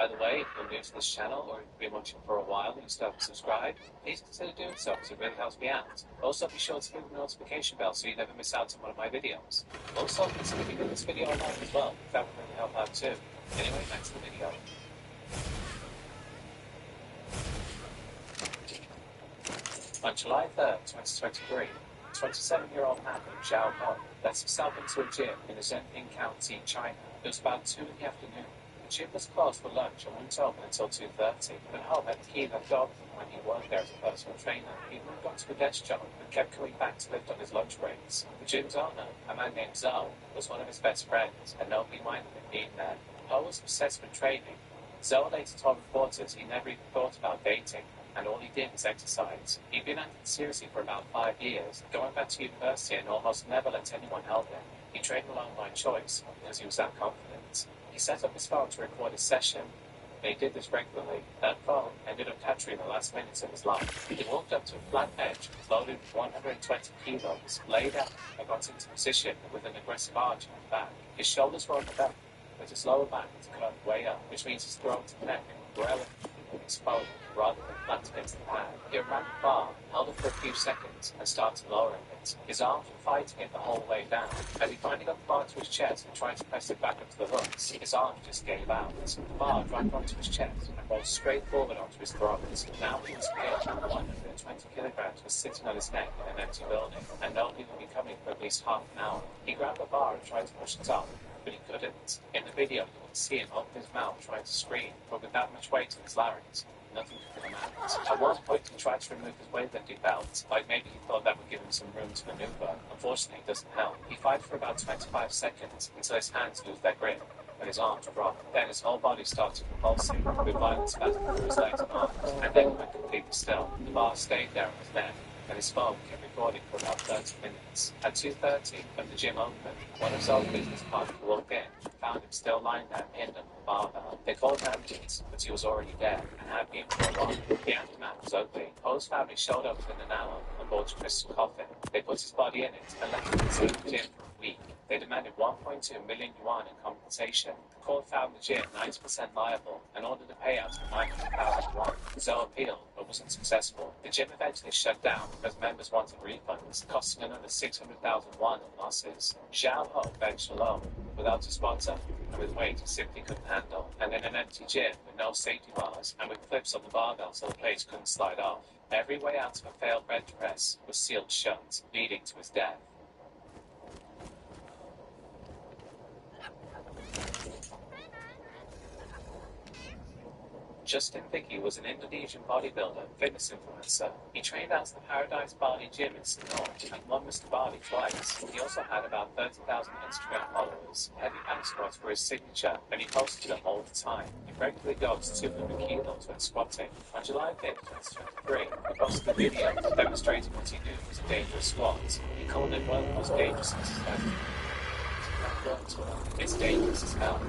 By the way, if you're new to this channel or you've been watching for a while and you still haven't subscribed, please consider doing so because it really helps me out. Also, be sure to hit the notification bell so you never miss out on one of my videos. Also, consider giving this video a like as well, that would really help out too. Anyway, back to the video. On July 3rd, 2023, 27-year-old man named Zhao Ho lets himself into a gym in Zhenping County, China. It was about 2 in the afternoon. The gym was closed for lunch and wouldn't open until 2:30, but Ho had the key left open when he worked there as a personal trainer. He moved on to a desk job but kept coming back to lift on his lunch breaks. The gym's owner, a man named Zhao, was one of his best friends, and nobody minded him being there. Ho was obsessed with training. Zhao later told reporters he never even thought about dating, and all he did was exercise. He'd been acting seriously for about 5 years, going back to university and almost never let anyone help him. He trained alone by choice because he was that confident. He set up his phone to record his session, and he did this regularly. That phone ended up capturing the last minutes of his life. He walked up to a flat edge, loaded with 120 kilos, laid out, and got into position with an aggressive arch on his back. His shoulders were on the back, but his lower back was curved way up, which means his throat and neck were relatively exposed rather than flat against the pad. He ran the bar, held it for a few seconds, and started lowering it. His arms were fighting it the whole way down. As he finally got the bar to his chest and tried to press it back up to the hooks, his arms just gave out. The bar dragged onto his chest and rolled straight forward onto his throat. Now he was scared. 120 kilograms was sitting on his neck in an empty building, and nobody would be coming for at least half an hour. He grabbed the bar and tried to push it up, but he couldn't. In the video, you can see him open his mouth trying to scream, but with that much weight in his larynx, nothing could come out. At one point, he tried to remove his weightlifting belt, like maybe he thought that would give him some room to maneuver. Unfortunately, it doesn't help. He fights for about 25 seconds until his hands lose their grip and his arms drop. Then his whole body started convulsing, with violent spasms through his legs and arms, and then he went completely still. The bar stayed there on his neck, and his phone kept recording for about 30 minutes. At 2:30, when the gym opened, one of Zol's business partners walked in and found him still lying there pinned under the barbell. They called an ambulance, but he was already dead and had been for a while. The aftermath was ugly. Ho's family showed up within an hour and bought a crystal coffin. They put his body in it and left him inside the gym for a week. They demanded 1.2 million yuan in compensation. The court found the gym 90% liable and ordered a payout of 900,000 yuan. Zhou appealed, but wasn't successful. The gym eventually shut down because members wanted refunds, costing another 600,000 yuan in losses. Zhao Ho benched alone, without a sponsor, and with weight he simply couldn't handle, and in an empty gym with no safety bars and with clips on the barbell so the plates couldn't slide off. Every way out of a failed bench press was sealed shut, leading to his death. Justin Vicky was an Indonesian bodybuilder, fitness influencer. He trained out of the Paradise Bali gym in Senor and won Mr. Bali twice. He also had about 30,000 Instagram followers. Heavy back squats were his signature, and he posted them all the time. He regularly goes 200 kilos when squatting. On July 5th, 2023, he posted a video demonstrating what he knew was a dangerous squat. He called it one of the most dangerous exercises. It's dangerous as hell.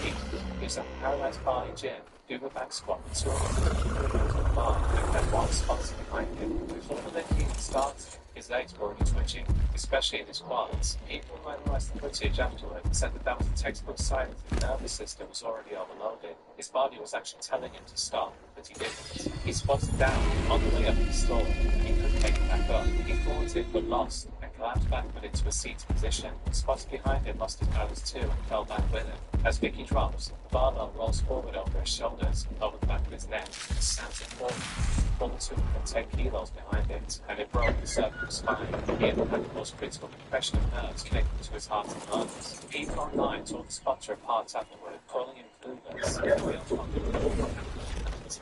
He was at the Paradise Bali gym, doing a back squat with 200 kilos on the bar, and had one sponsor behind him. Before the lifting started, his legs were already twitching, especially in his quads. People who analysed the footage afterward said that was a textbook sign that his nervous system was already overloaded. His body was actually telling him to stop, but he didn't. He squatted down on the way up the stall, and he couldn't take it back up. He fought it, but lost, and collapsed backward into a seated position. The spotter behind him lost his balance too and fell back with him. As Vicky drops, the barbell rolls forward over his shoulders, over the back of his neck, and snaps it forward. Pulled 210 kilos behind it, and it broke the cervical spine. He had the most critical compression of nerves connected to his heart and lungs. People online tore the spotter apart afterward, calling him clueless.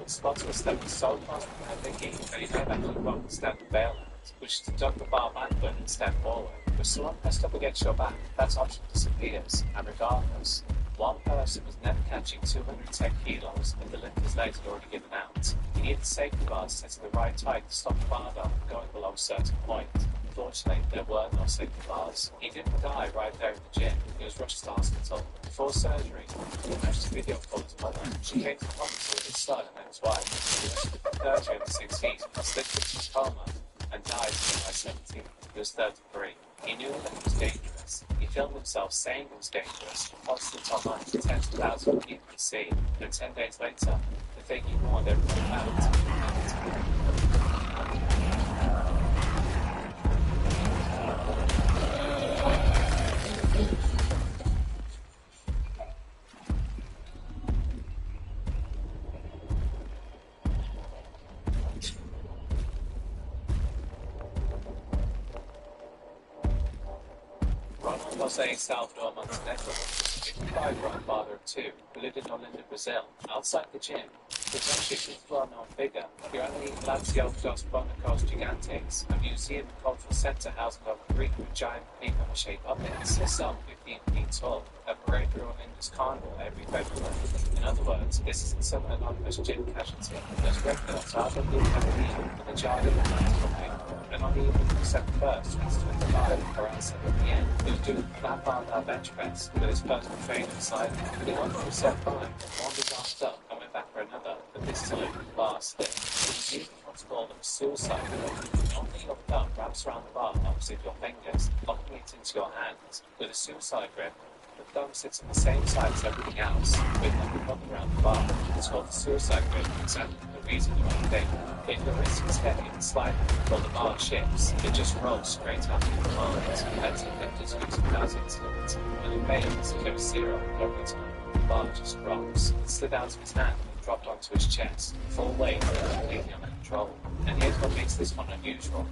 The spotter was stepping so close behind Vicky that he never actually broke the standard bailment, which is to duck the bar backward and step forward. With someone pressed up against your back, that option disappears, and regardless, one person was never catching 210 kilos and the lifter's legs had already given out. He needed safety bars set to the right height to stop the barbell from going below a certain point. Unfortunately, there were no safety bars. He didn't die right there in the gym. He was rushed to hospital. Before surgery, he managed to video call his mother. She came to the hospital with his son and then his wife. 30 over 16, slipped into a coma and died by 17. He was 33. He knew that he was dangerous. fitness. He filmed himself saying it was dangerous, posted it online to tens of thousands of people to see, and 10 days later, the thing he warned everyone about happened. Ronald Jose Salvador Montenegro was a 55-year-old father of two who lived in Olinda, Brazil. Outside the gym, he was actually a well-known figure. The only Lazio dos Bonecos Gigantes, a museum and cultural centre housing over 300 giant peacock-shaped puppets, is some 15 feet tall, a parade through Olinda's carnival every February. In other words, this isn't some anonymous gym casualty. Those records are the in the jargon of the and on the evening of December 1st, 2025, around 7 p.m., he was doing a flat bar bench press with his personal trainer beside him. He went for a set time, wandered arms up, and went back for another, but this time, the bar stick. He was using what's called a suicide grip. Normally your thumb wraps around the bar opposite your fingers, locking it into your hands. With a suicide grip, the thumb sits on the same side as everything else, with nothing locked around the bar. It's called the suicide grip, exactly the reason you might think. If the wrist is heavy and sliding, while the bar shifts, it just rolls straight out of your arms. That's if it just using that incident. When it fails, it goes zero every time. The bar just drops. It slid out of his hand and dropped onto his chest. Full weight, completely under control. And here's what makes this one unusual.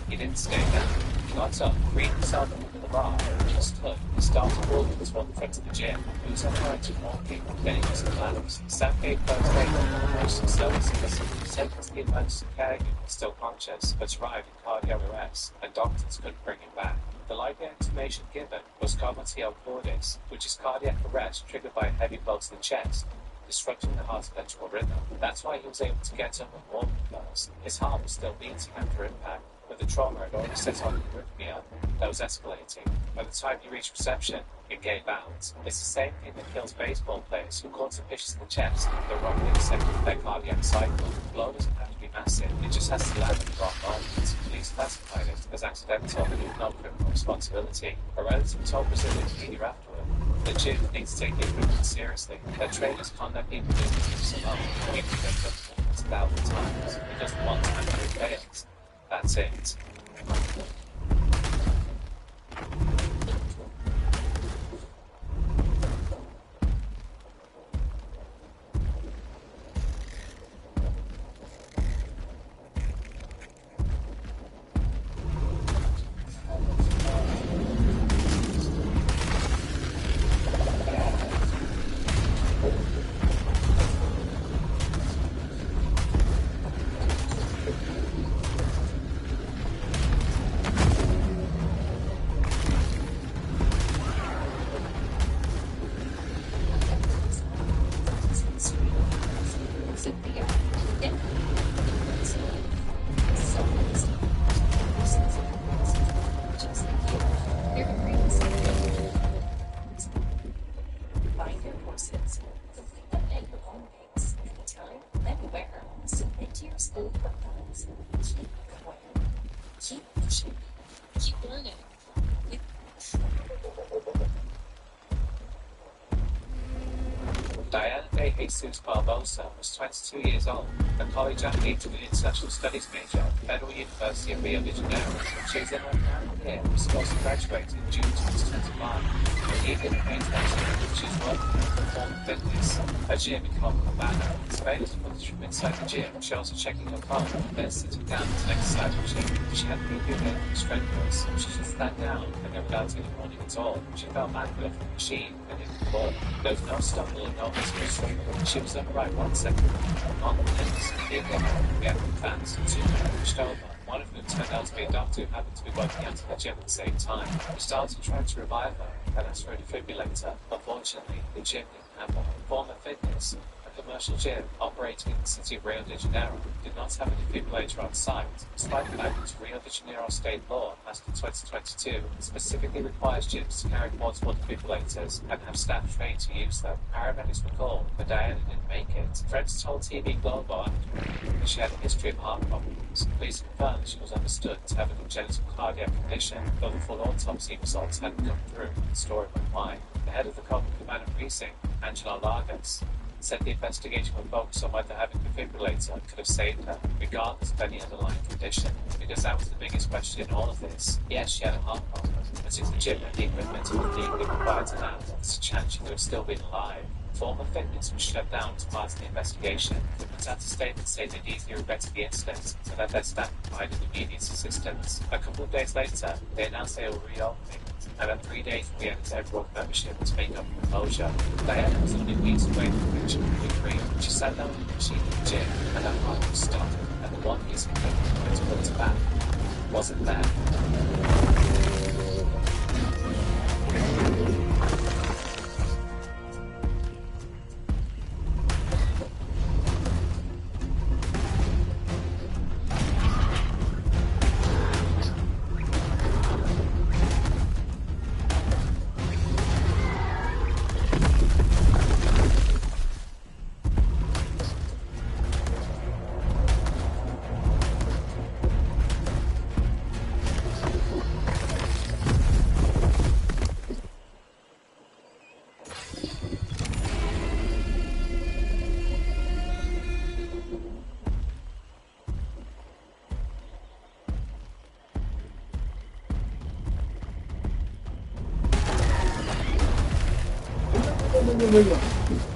He didn't stay down. He got up, freed himself under the bar, and just stood. He started walking toward the front of the gym. He was unwriting walking, then he was collapsed. Sam gave first aid on the emergency services. Sent to the emergency care unit, still conscious, but survived in cardiac arrest, and doctors couldn't bring him back. The likely information given was comatose cordis, which is cardiac arrest triggered by a heavy blow to the chest, disrupting the heart's electrical rhythm. That's why he was able to get up and walk first. His heart was still beating after impact, but the trauma had already set off the arrhythmia that was escalating. By the time he reached reception, it gave out. It's the same thing that kills baseball players who caught some pitches in the chest. They're wrongly accepting their cardiac cycle. The blow doesn't have to be massive, it just has to land at the wrong moment. Police classified it as accidental with no criminal responsibility. A relative told Brazilian media afterward. The gym needs to take equipment seriously. Their trainers can't let people do this alone. Even if they've done it 1,000 times. It doesn't want time to it fails. That's it. Diana de Jesus Barbosa was 22 years old, a college athlete and an international studies major at the Federal University of Rio de Janeiro. She was in her final year and was supposed to graduate in June 2025. Even remains active, she's working on performance fitness. Her gym in Copacabana. Surveillance footage from inside the gym shows her checking her phone, then sitting down at an exercise machine. She had preview available strenuous. She just sat down and then without any warning at all. She felt manual from the machine and hit the floor. There was no stumble and no mystery. She was upright 1 second. On the minutes, the other fans, two men pushed over. One of them turned out to be a doctor who happened to be working out at the gym at the same time. We started trying to revive her and asked for a defibrillator. Unfortunately, the gym didn't have one. Former fitness, commercial gym operating in the city of Rio de Janeiro did not have a defibrillator on site, despite the fact that Rio de Janeiro state law passed in 2022 specifically requires gyms to carry portable defibrillators and have staff trained to use them. Paramedics were called, but Diana didn't make it. Friends told TV Globo that she had a history of heart problems. Police confirmed she was understood to have a congenital cardiac condition, though the full autopsy results hadn't come through. The story went wide. The head of the Common Command Precinct, Angela Largas, said the investigation would focus on whether having a defibrillator could have saved her, regardless of any underlying condition, because that was the biggest question in all of this. Yes, she had a heart problem, but since the gym had the equipment and legally required to that, there's a chance she could have still been alive. Former fitness was shut down as part of the investigation, but out a statement saying they deeply regretted the incident and that their staff provided immediate assistance. A couple of days later, they announced they were reopening, and then 3 days we entered everyone membership to make up for the closure. Diana was only weeks away from finishing recovery. She sat down in the machine in the gym, and her heart was stopped, and the one piece of equipment to put it back wasn't there.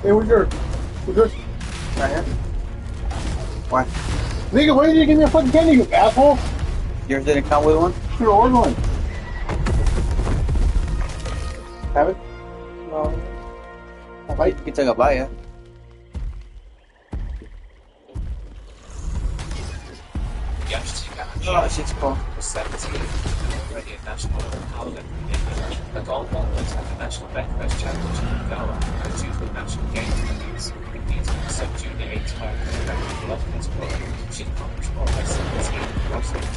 Hey, where's yours? Where's yours? Right here. Why? Nigga, why did you give me a fucking candy, you asshole? Yours didn't come with one? Should have ordered one. Have it? No. I'll bite. You can take a bite, yeah. Oh, shit's cool. Was 17, already a national holiday in England. The gold medal was at the National Breakfast Championship in Goa and a Junior National Games Olympics. So Junior 85 love this book. She accomplished more by 17, crossing the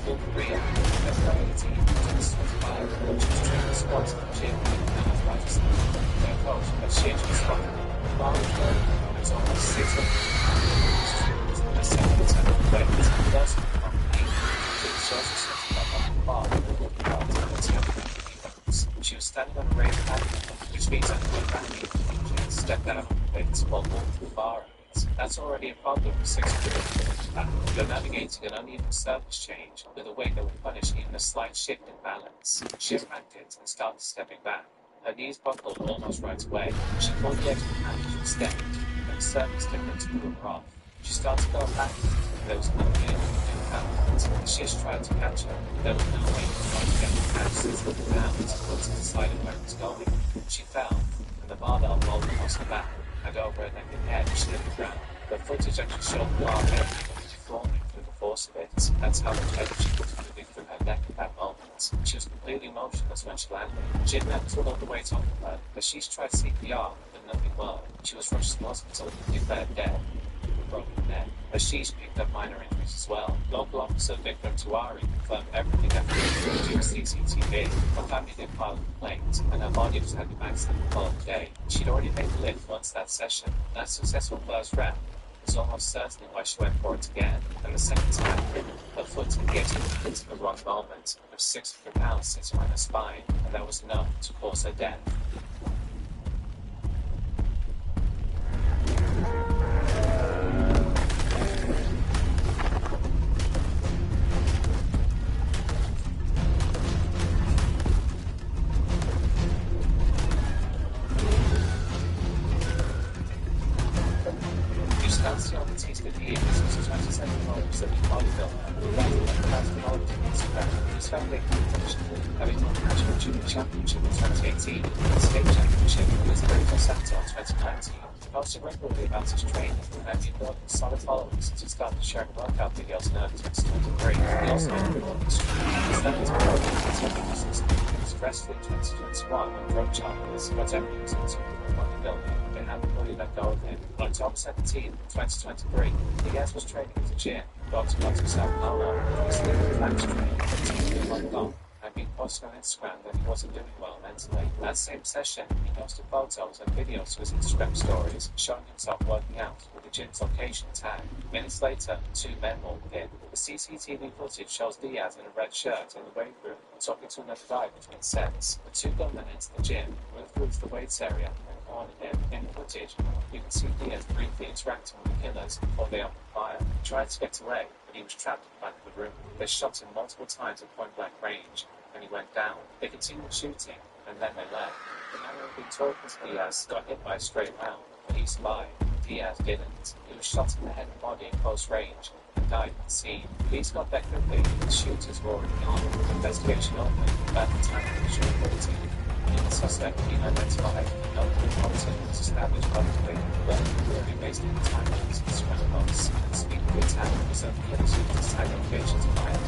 full career. As by 18, just 25, she was training the squads in the gym and athletics. Their coach, but she actually spotted the long term, it's almost 600. The second time of the weight is first she was standing on a raised platform, which means that she had stepped out of the weights while walking the bar. That's already a problem for 600. You're navigating an uneven surface change with a weight that would punish even a slight shift in balance. She cracked it and started stepping back. Her knees buckled almost right away. She pulled the extra hand and stepped, and the surface difference threw her off. She started going back. There was no way to do balance. The shish tried to catch her. There was no way for her to get the catch since the hands once it decided where it was going. She fell, and the barbell rolled across her back, and over her neck and head she hit the ground. The footage actually showed the barbell deforming through the force of it. That's how much energy was moving through her neck at that moment. She was completely motionless when she landed. Jim had pulled all the weight off of her, but she's tried CPR, but nothing worked. She was rushed to the hospital and declared dead. Broken neck. Ashish picked up minor injuries as well. Local officer Vikram Tiwari confirmed everything after the CCTV. Her family did file a complaint, and her body was handed back to them the following day. She'd already made the lift once that session. That successful first round was almost certainly why she went for it again, and the second time, her foot getting into the wrong moment, with 600 pounds sitting on her spine, and that was enough to cause her death. Championship in 2018, the state championship was very Saturday in 2019. Posting regularly about his training and he built a solid following since he started sharing workout videos in early 2023. He also made a good stream. His level to grow in was stressful in 2021 when drug charges got everything into bodybuilding. They hadn't fully let go of him. October 17, 2023, Diaz was training at the gym. Doctor got himself Paulo, who was sleeping with Max training, continually logged on, and been posting on Instagram that he wasn't doing well mentally. That same session, he posted photos and videos to his Instagram stories, showing himself working out with the gym's location tag. Minutes later, two men walked in. The CCTV footage shows Diaz in a red shirt in the weight room, talking to another guy between sets. The two gunmen entered the gym, moved through to the weights area, and cornered him. In the footage, you can see Diaz briefly interacting with the killers before they opened fire. He tried to get away, but he was trapped in the back of the room. They shot him multiple times at point-blank range, and he went down. They continued shooting, and then they left. The man who had been talking to Diaz got hit by a straight round, but he survived. Diaz didn't. He was shot in the head and body at close range and died at the scene. Police got there quickly, the shooters were already gone. Investigation opened about the time of the shooting. The suspect being identified, no motive was established publicly, but clearly based on the timelines and surroundings and speed of the attack was that the killers used his tag location to find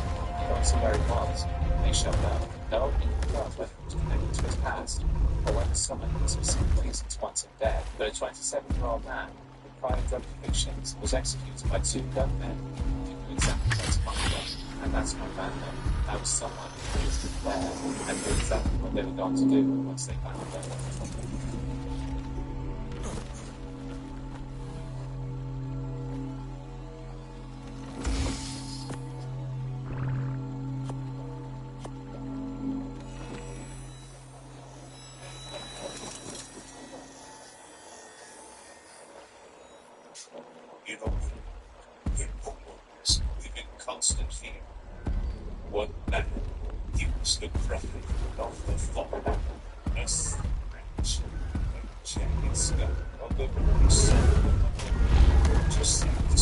also where he was. They showed up. No one confirmed whether it was connected to his past, or whether someone had specific reasons wants him dead. But a 27-year-old man with prior drug convictions was executed by two gunmen who knew exactly where to find them. And that's what found them. That was someone who was there and knew exactly what they were going to do once they found them. You know, the homeowners live in constant fear. One man, he was the prophet of the fall. A strange, jagged sky on the very sun of the just sounds.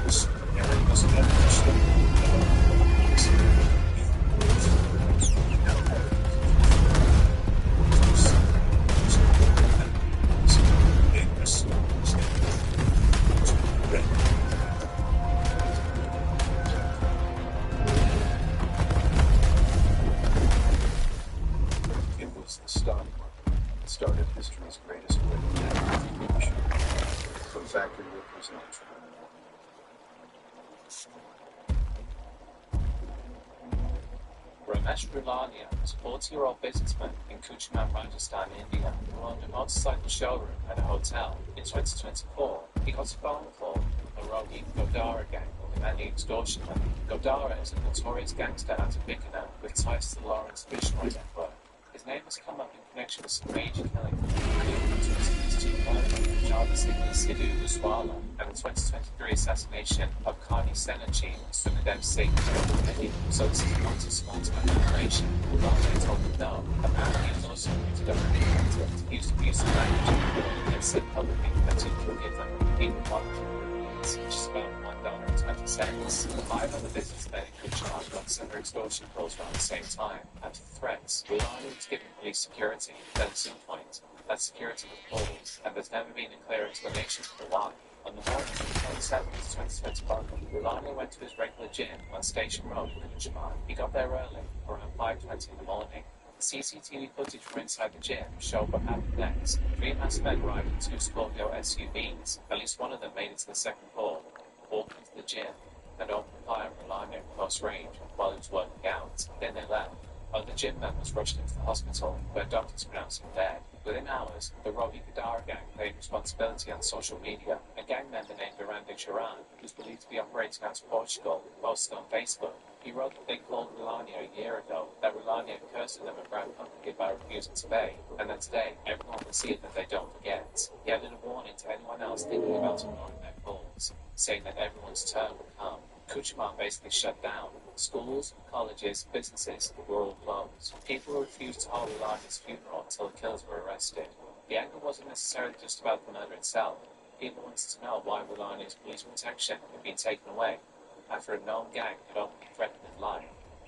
So Aaron was never start of history's greatest wave from factory workers in Detroit. Ramesh Rulania was a 40-year-old businessman in Kuchman, Rajasthan, India, who owned a motorcycle showroom at a hotel. In 2024, he got a phone call from the Rogi Godara gang demanding extortion money. Godara is a notorious gangster out of Bikaner with ties to the Lawrence Fishroy network. His name has come up in connection with some major killings, including the 2022 murder of Sidhu Guswala and the 2023 assassination of Carney Senachi and Sunadev Singh. So this is not a small-time operation. Rulani told them no. Apparently, he was also convicted of contempt. He used abusive language and said publicly that he would give them even $1, which is about $1.20. 5 other businessmen in Kuchman got similar extortion calls around the same time. After the threats, Rulani was giving police security. Then at some point, that security was pulled, and there's never been a clear explanation for why. On the morning of the 27th, 2021, Rulani went to his regular gym on Station Road in Kuchman. He got there early, around 5:20 in the morning. The CCTV footage from inside the gym showed what happened next. 3 masked men arrived in 2 Scorpio SUVs. At least one of them made it to the second floor, walked into the gym, and opened fire on Rulani at close range while he was working out. Then they left. Other gym members rushed into the hospital, where doctors pronounced him dead. Within hours, the Rogi Kadara gang claimed responsibility on social media. A gang member named Durande Charan, who's believed to be operating out of Portugal, posted on Facebook. He wrote that they called Rulani a year ago, that Rulani had cursed them at Brown Company by refusing to pay, and that today everyone will see it that they don't forget. He added a warning to anyone else thinking about ignoring their calls, saying that everyone's turn will come. Kuchman basically shut down. Schools, colleges, businesses were all closed. People refused to hold Rulani's funeral until the killers were arrested. The anger wasn't necessarily just about the murder itself. People wanted to know why Rulani's police protection had been taken away after a known gang had openly threatened his life.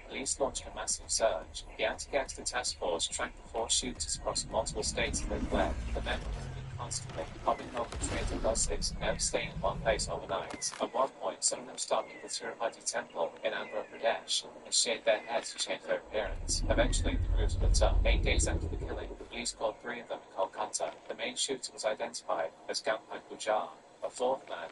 Police launched a massive search. The anti-gangster task force tracked the 4 shooters across multiple states as they fled. The men were moving constantly, hopping over trains and buses, never staying in one place overnight. At one point, some of them stopped at the Tirupati temple in Andhra Pradesh and shaved their heads to change their appearance. Eventually, the group split up. 8 days after the killing, the police called 3 of them in Kolkata hunter, the main shooter was identified as Gampai Gujar. A fourth man,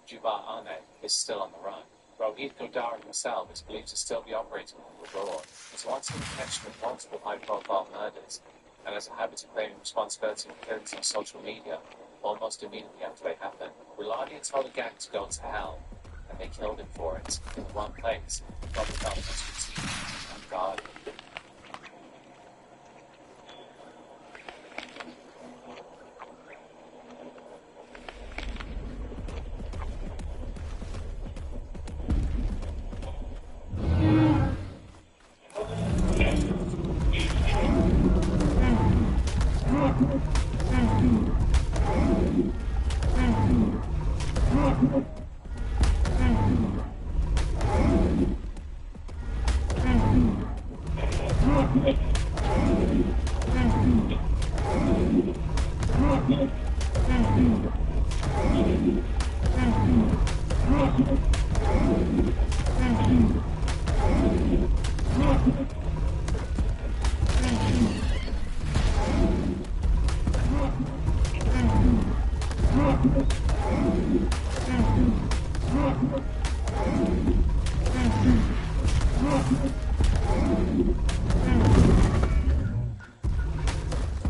Jubar Arne, is still on the run. Rohit Godara himself is believed to still be operating on the abroad. He's once in connection with multiple high-profile murders and has a habit of claiming responsibility for killings on social media almost immediately after they happen. Wilani told the gang to go to hell, and they killed him for it in the wrong place. Robert felt expertise and God.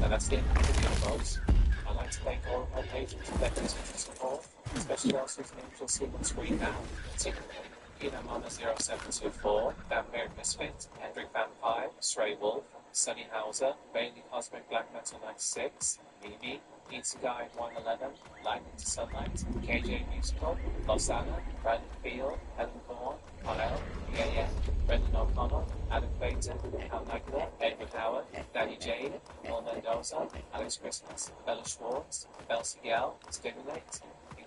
And that's the end of the video, folks. I'd like to thank all of my patrons for their continued support, especially those whose names you'll see on screen now, particularly Peter Mama 0724, Vampire Misfit, Hendrik Van 5, Stray Wolf, Sunny Hauser, Bailey Cosmic Black Metal 96, Mimi, Pizza Guy 111, Lightning to Sunlight, KJ Musical, Los Anna, Brandon Field, Helen Bourne, Connell, PAN, Brendan O'Connell, Adam Clayton, Al Magda, Edward Howard, Danny Jade, Paul Mendoza, Alex Christmas, Bella Schwartz, Bel Sigel, Stimulate,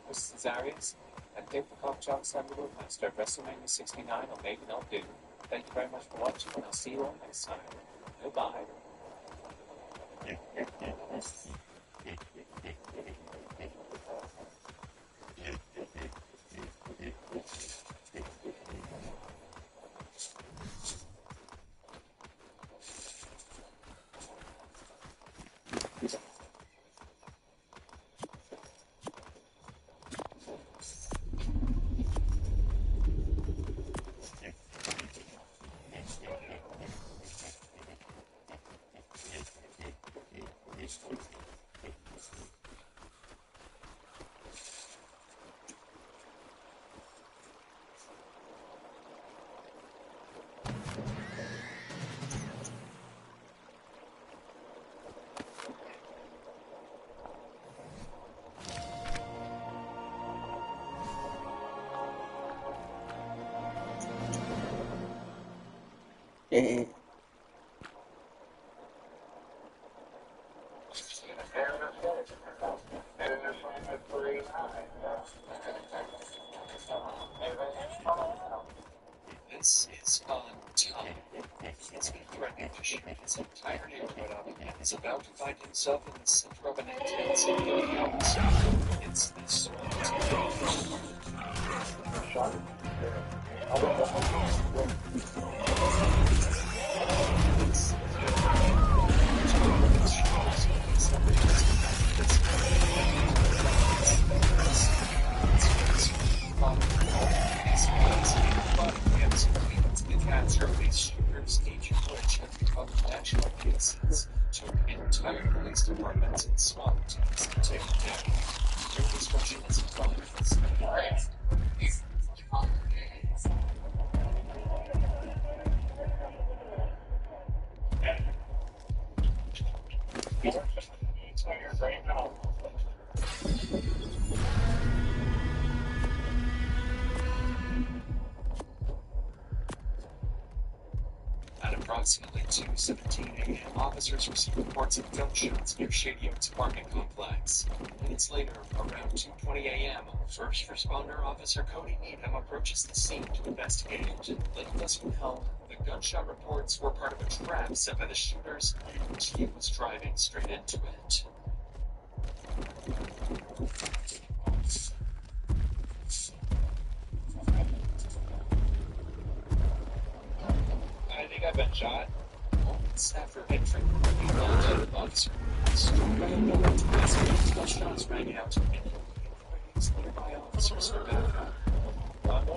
Chris Cesarius, and Dick the Cockjock and the Woodmaster of WrestleMania 69 or maybe not do. Thank you very much for watching, and I'll see you all next time. Goodbye. Eh, This is on time. He's been threatening to shoot his entire neighborhood up and is about to find himself in the center of an intense chaos. It's this national cases took entire police departments and SWAT teams to take down. Their destruction is violence. At approximately 2:17 a.m., officers received reports of gunshots near Shady Oaks apartment complex. Minutes later, around 2:20 a.m., first responder officer Cody Needham approaches the scene to investigate. Little does he know, the gunshot reports were part of a trap set by the shooters, and he was driving straight into it. I think I've been shot. Stafford entering the officer Shots rang out, and nearby officers were backup. I'm on a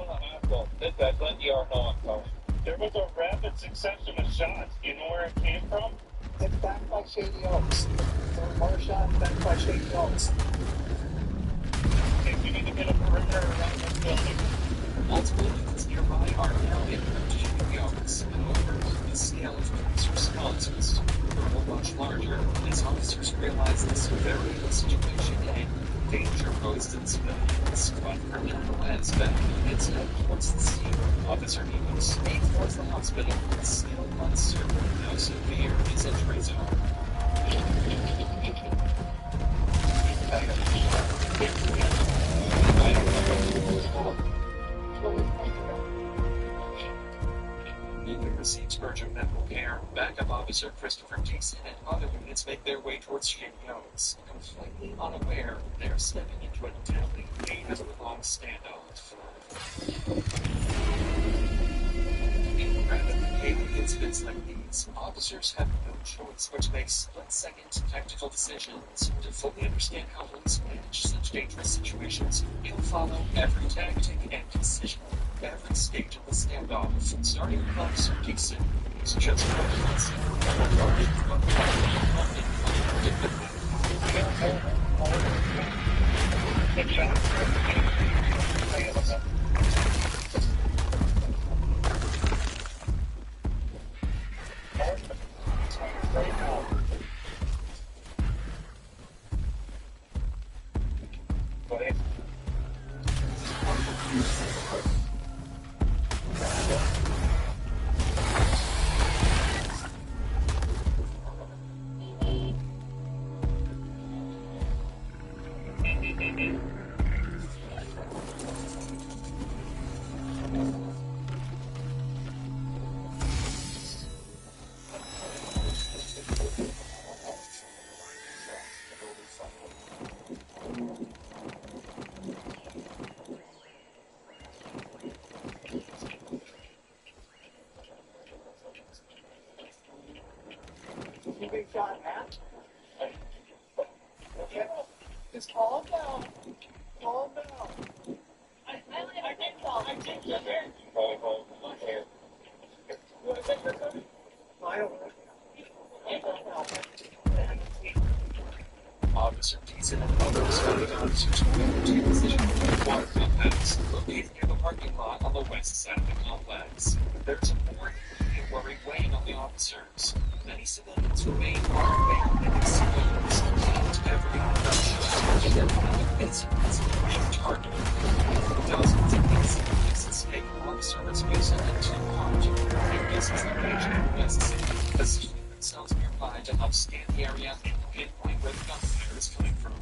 hot did that let you know I'm coming. There was a rapid succession of shots. Do you know where it came from? It's back by Shady Oaks. There were more shots back by Shady Oaks. Okay, we need to get a perimeter around this building. Multiple units nearby are now in Shady Oaks. However, the scale of police responses grow much larger as officers realize the severity of the situation and danger posed to the civilians. But for nonetheless, back units head towards the scene. Officer Needles speed towards the hospital, still uncertain how severe his injuries are. Unit receives urgent medical care. Backup officer Christopher Jason and other units make their way towards Shady Oaks, completely unaware they're stepping into a deadly, 8-hour-long standoff. In rapidly behaving incidents like these, officers have no choice but to make split-second tactical decisions. To fully understand how police manage such dangerous situations, you'll follow every tactic and decision, every stage of the standoff, starting with Officer Dixon, who's just Big shot, Matt. Just calm down. Calm down. I think you're there. Oh, my hair. You want to take your coat? I don't know. Officer Deason and other responding officers move to a position between water compounds, located near the parking lot on the west side of the complex. There's a more immediate worry weighing on the officers. Many civilians remain armed and exposed, and every gunshot and every incident being targeted. Dozens of these civilians escape officer rescues and too hard to prepare this location necessary, positioning themselves nearby to help scan the area and pinpoint where the gunfire is coming from.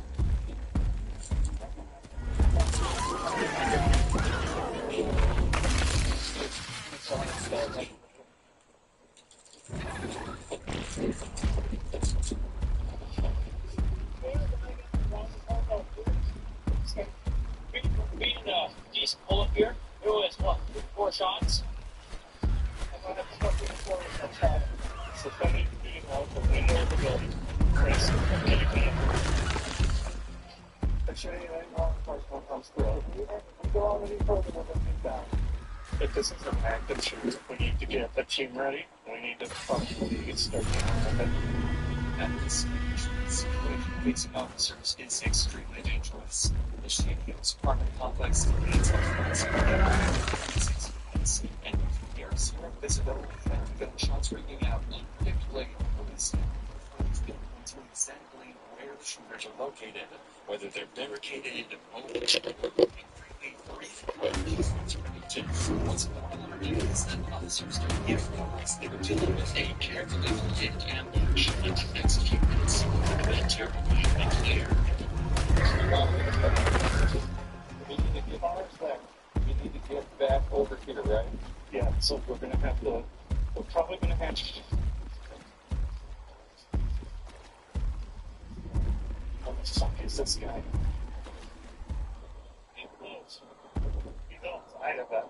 East pull up here. It was what? 4 shots? So somebody being out the window of the building. Chris, get your camera. Should anything wrong when comes through? We go on any further with it down. If this is an active shoot, we need to get the team ready. We need to probably start getting with it. At this stage, the situation facing officers is extremely dangerous. The Shady Oaks apartment complex contains approximately 6 units, and you can hear zero visibility and gunshots ringing out unpredictably. Police have to exactly where the shooters are located, whether they're barricaded, mobile, freely, or even what's more alarming is that officers don't yet realize they were dealing with a carefully planned ambush in the next few minutes. They're terribly clear. We need to get ours back. We need to get back over here, right? Yeah, so we're probably gonna have to. How the fuck is this guy? He blows. He's outside of that.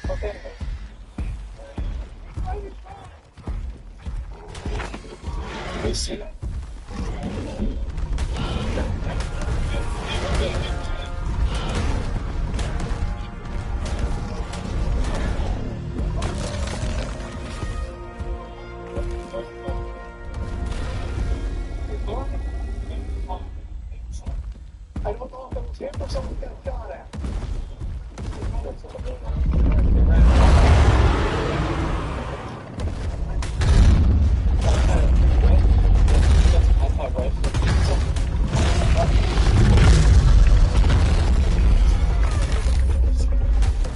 Okay. We see it. I don't know if it was him or someone got shot at.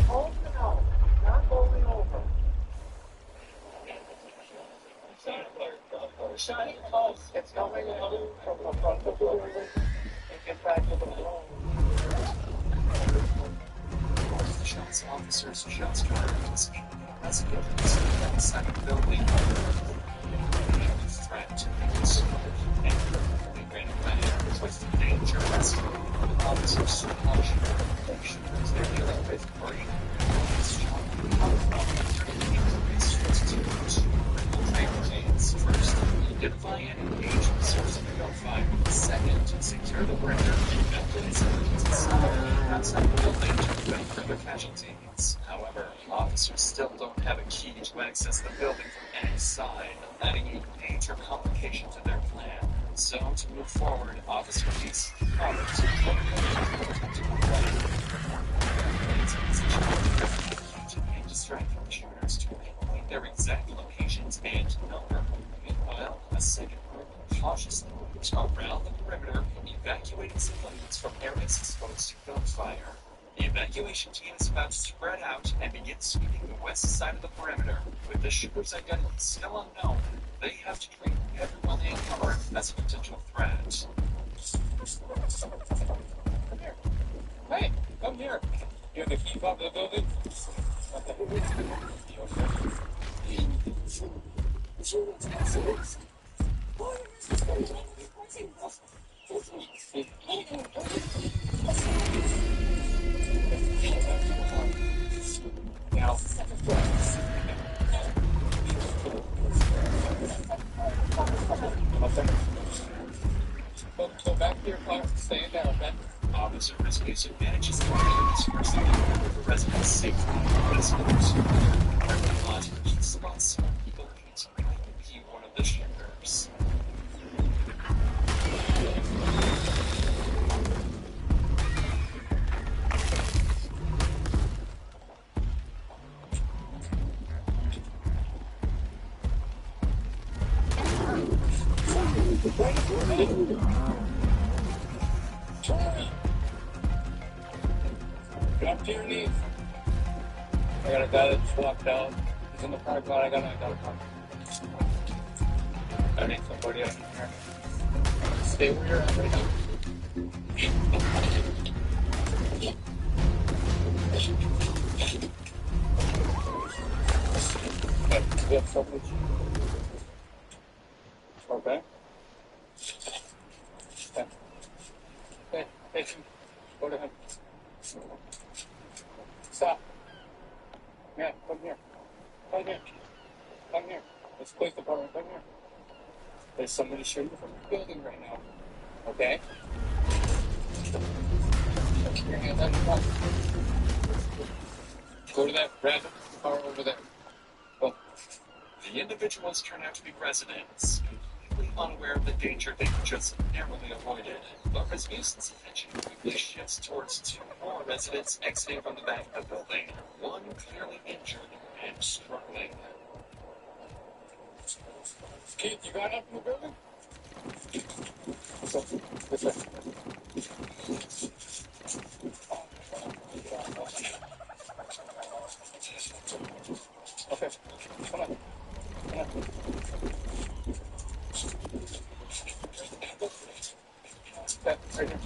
Oh no, not rolling over. Shining close. It's coming in from the front of the building and get back to the road. The shots officers just tried to investigate outside of the building. The threat to things. And they ran away with the danger. The officers so much they're dealing with great first, identify and engage the source of the gunfire. Second, secure the perimeter and evidence outside the building to prevent further casualties. However, officers still don't have a key to access the building from any side, adding a major complication to their plan. So, to move forward, Officer Reese offers to distract from shooters to pinpoint their exact locations and number. Meanwhile, a second group cautiously moves around the perimeter, evacuating civilians from areas exposed to gunfire. The evacuation team is about to spread out and begin sweeping the west side of the perimeter. With the shooter's identity still unknown, they have to treat everyone they encounter as a potential threat. Come here. Hey, come here. You have the key fob to the building? Now, go back to your car, stay in there, okay? Officer Rescue manages to disperse the residents safely. Residents parking lot each spots people might be one of the shooters. Get up to your knees. I got a guy that just walked out. He's in the parking lot. I got a car. I need somebody up in here. Stay where you're at right now. You have somebody? Okay. Hey, go to him. Stop. Yeah, come here. Come here. Come here. Let's police department. Come here. There's somebody shooting from the building right now. Okay? Keep your hands on your gun. Go to that red car over there. Go. The individuals turn out to be residents, completely unaware of the danger they just narrowly avoided. But Rasmussen's attention quickly shifts towards two more residents exiting from the back of the building, one clearly injured and struggling. Keith, you got up in the building? So, this way. Okay, come on. Come on. Okay, right here.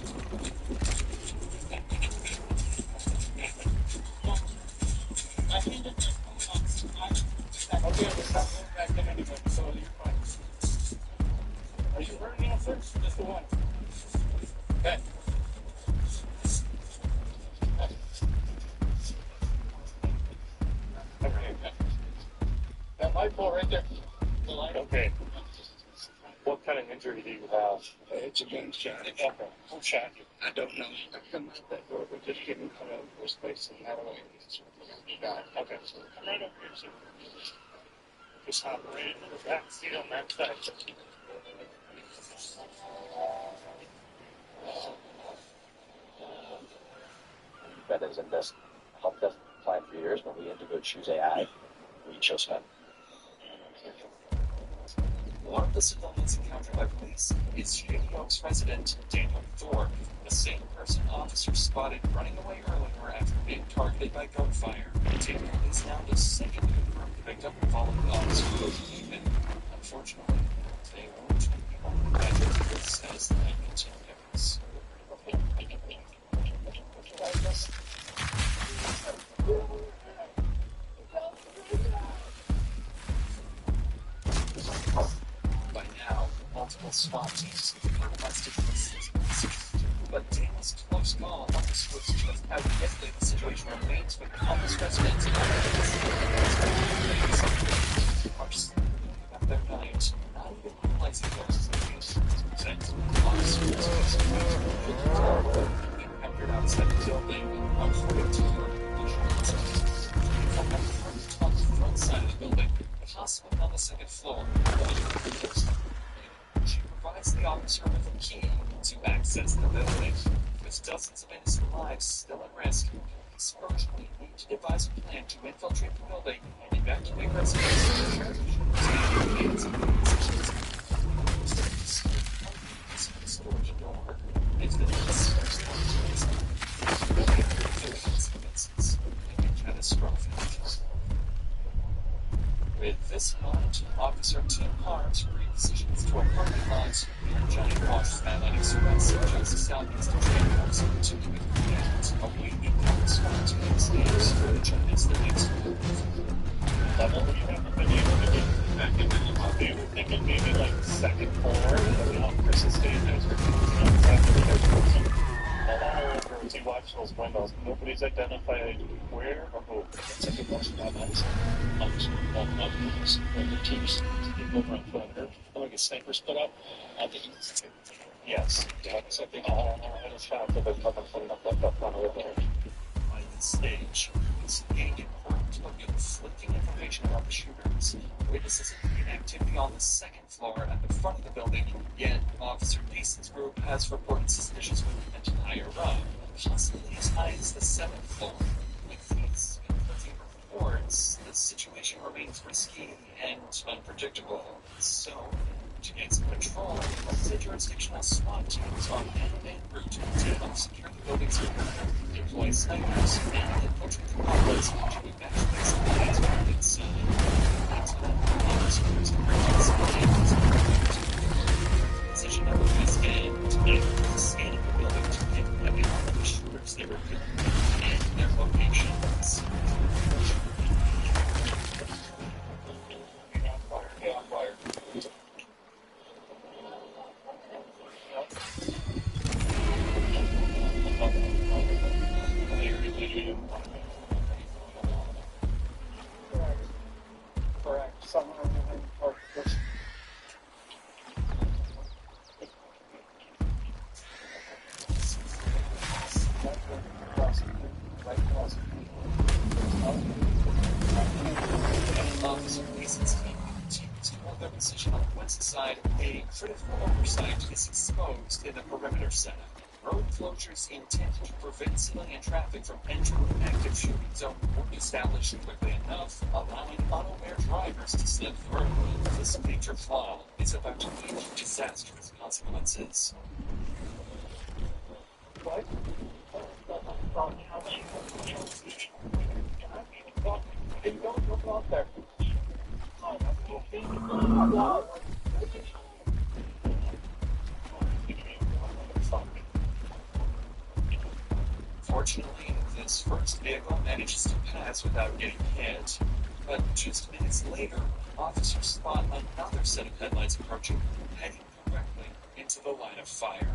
Okay, we're not going back in anyway, so you're fine. Are you hurting now, sir? Just the one. Okay. Okay. That light pole right there. The light. Okay. What kind of injury do you have? It's a gunshot. Okay. Who shot you? I don't know. I come out that door, but just getting cut out first place and that way. Got it. Okay. So come right up here, sir. Just hop right into the back seat on that side. That is helped us apply for years when we had to go choose AI. We chose that. One of the civilians encountered by police is Shady Oaks resident Daniel Thorpe, the same person officers spotted running away earlier after being targeted by gunfire. Daniel is now the second confirmed victim following the officer's statement. Unfortunately, they won't be able to measure this as the night continues. By now, multiple SWAT teams have requested assistance, but Daniel's close call on the switch just how deadly the situation remains for the homeless residents and are sleeping about their night, not even realizing there's encountered outside the building, according to her visuals. From the front side of the building, possibly on the second floor. She provides the officer with a key to access the building. With dozens of innocent lives still at risk, police urgently need to devise a plan to infiltrate the building and evacuate residents. Storage door. If the catastrophic. With this in mind, Officer Tim Harms repositions to a parking lot near Giant Wash Skyline Express just southeast of Giant House to with command awaiting the SWAT team stage for the China's the next level you haven't been able to get back into the lobby. They were thinking maybe like second floor, you know, Chris's stage next to as you watch those windows, nobody's identified where or who. It's a good question. The teams over on foot. Like a sniper split up. Yes. So I think all had a shot of it coming from the front of the door. By this stage, it's gained important to look at conflicting information about the shooters. Witnesses have activity on the second floor at the front of the building, yet Officer Neeson's group has reported suspicious movement higher up, possibly as high as the 7th floor. With these conflicting reports, the situation remains risky and unpredictable. So, to gain some control, the jurisdictional SWAT teams are en route to help secure the building's perimeter, deploy snipers, and infiltrate the complex to evacuate supplies from inside. Meantime, officers are position of the West End and scanning the building to get heavy on the shooters they were killing and their locations. Correct. Somewhere in or this. Officer Mason's team continues to hold their position on the west side. A critical oversight is exposed in the perimeter setup. Road closures intended to prevent civilian traffic from entering an active shooting zone were established quickly enough, allowing unaware drivers to slip through. This major flaw is about to lead to disastrous consequences. What? Don't look out there. Fortunately, this first vehicle manages to pass without getting hit. But just minutes later, officers spot another set of headlights approaching, heading directly into the line of fire.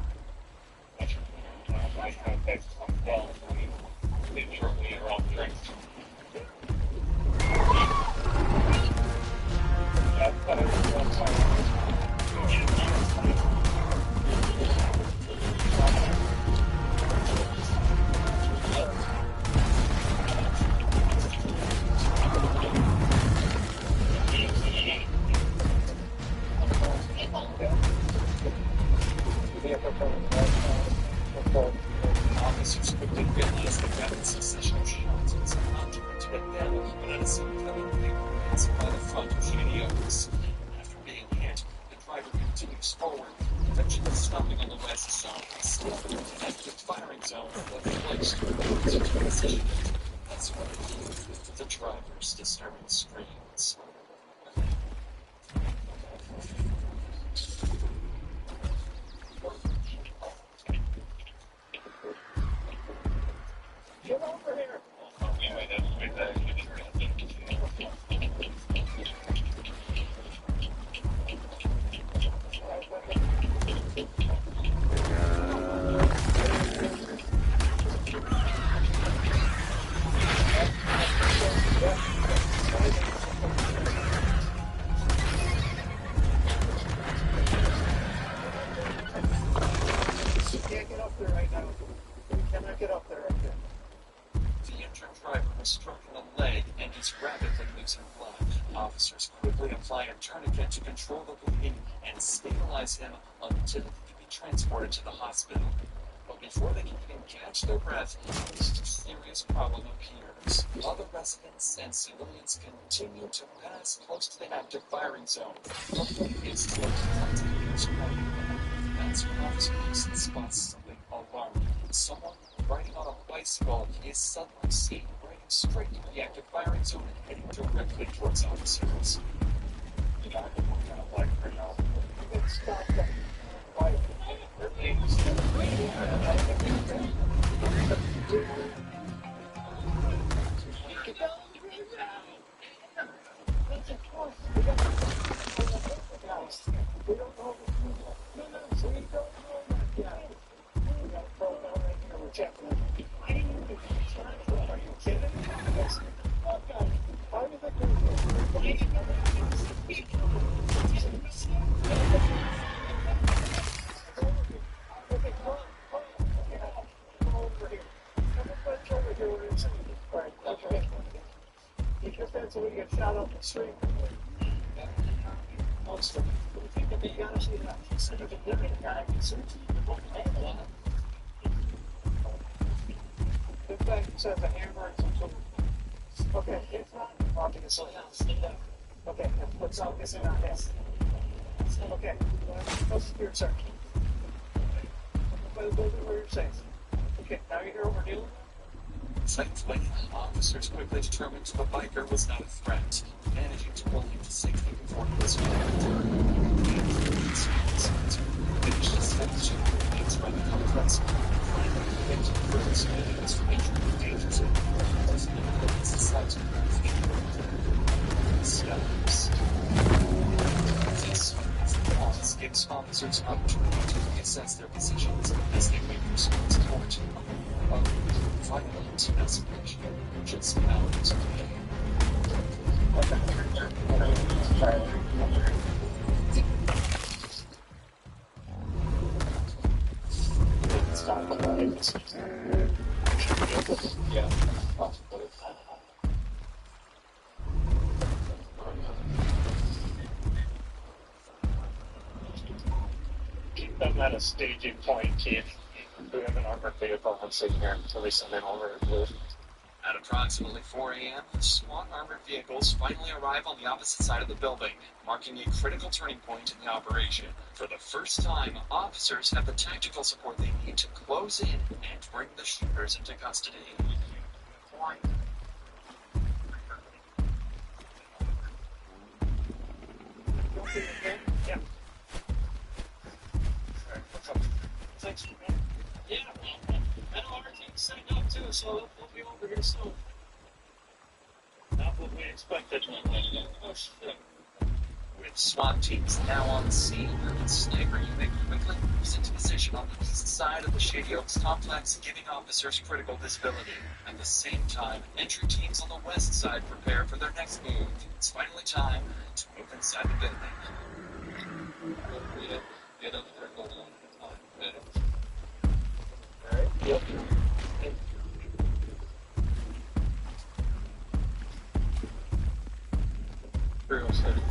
continues forward, eventually stopping on the west side. Still, an active firing zone was placed to position. That's when the driver's disturbing screams. Get over here! You can't get up there right now. You cannot get up there right there. The injured driver was struck in the leg and is rapidly losing blood. Officers quickly apply a tourniquet to control the bleeding and stabilize him until he can be transported to the hospital. But before they can even catch their breath, a serious problem appears. Other residents and civilians continue to pass close to the active firing zone. It's still continues running. That's when Officer Mason spots something alarming. Someone riding on a bicycle is suddenly seen riding straight into the active firing zone and heading directly towards officers. The guy that we're kind of like right now. You can stop that. Why? We don't know. No, so we don't know that yet. We got a program right here. We're checking it. Are you kidding? Yes. Okay. How do you think we're doing? Okay, come over here. Come over here where it's right. Okay. Keep your fence so we get shot up the street. In fact, it says a hammer and some tools. Okay, it's not walking the slow down. Okay, let's all get in on this. Okay, let's here, sir. By the building where you're safe. Okay, now you hear what we're doing? Thankfully, officers quickly determined the biker was not a threat, managing to pull him to safety before he was found. Finished his fellowship meetings by the complex, finally began to further civilians from entering the danger zone. As the society skies. This pause gives officers an opportunity to reassess their positions as they wait for someone support. Violent escalation just hours away. Yeah, possibly. Keep them at a staging point, Keith. We have an armored vehicle and sitting here until they send in over to blue. At approximately 4 a.m., SWAT armored vehicles finally arrive on the opposite side of the building, marking a critical turning point in the operation. For the first time, officers have the tactical support they need to close in and bring the shooters into custody. Yeah. Thanks, man. Yeah, well, I know our team's setting up too, so we'll be over here soon. Not what we expected. Oh, shit. With SWAT teams now on scene, the sniper unit quickly moves into position on the east side of the Shady Oaks complex, giving officers critical visibility. At the same time, entry teams on the west side prepare for their next move. It's finally time to move inside the building. Get up there, hold on. Alright, yep. Real steady.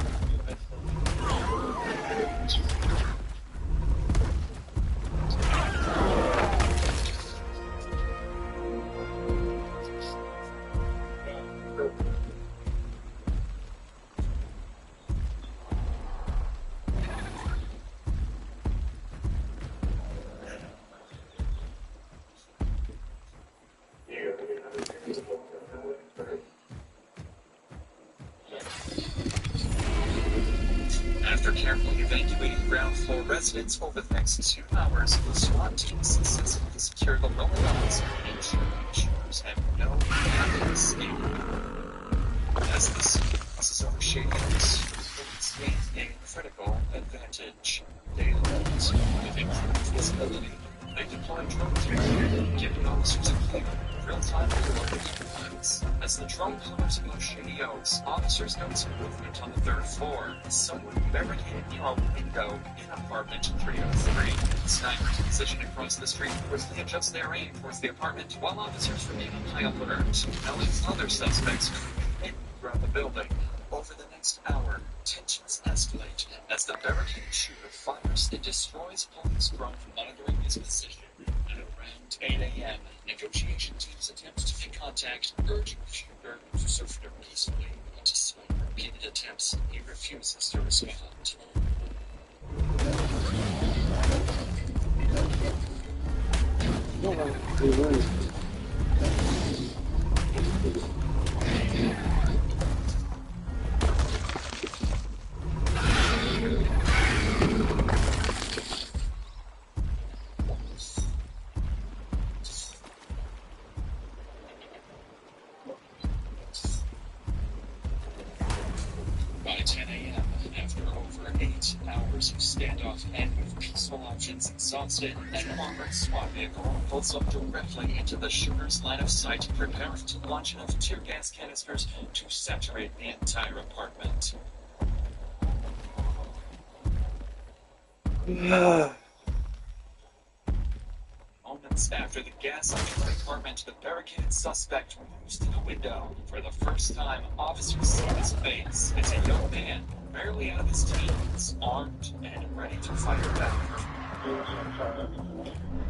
residents over the next 2 hours, the SWAT team successfully secured the lower levels and ensured the shooters have no path of escape. As the scene crosses over Shady Oaks, police gain a critical advantage. They learned with improved visibility. They deployed drones, giving officers a clear, real-time location lines. As the drone hovers above Shady Oaks, officers notice movement on the 3rd floor. Someone barricaded near a window in apartment 303. Snipers positioned across the street quickly adjust their aim towards the apartment, while officers remain on high alert, knowing other suspects could be hidden throughout the building. Over the next hour, tensions escalate as the barricaded shooter fires and destroys police drone monitoring his position. At around 8 a.m., negotiation teams attempt to make contact, urging the shooter to surrender peacefully. Despite repeated attempts, he refuses to respond. By 10 a.m., after over 8 hours of standoff and with peaceful options exhausted, an armored SWAT vehicle pulls up directly into the shooter's line of sight, preparing to launch enough tear gas canisters to saturate the entire apartment. Moments after the gas entered the apartment, the barricaded suspect moves to the window. For the first time, officers see his face. It's a young man, barely out of his teens, armed and ready to fire back.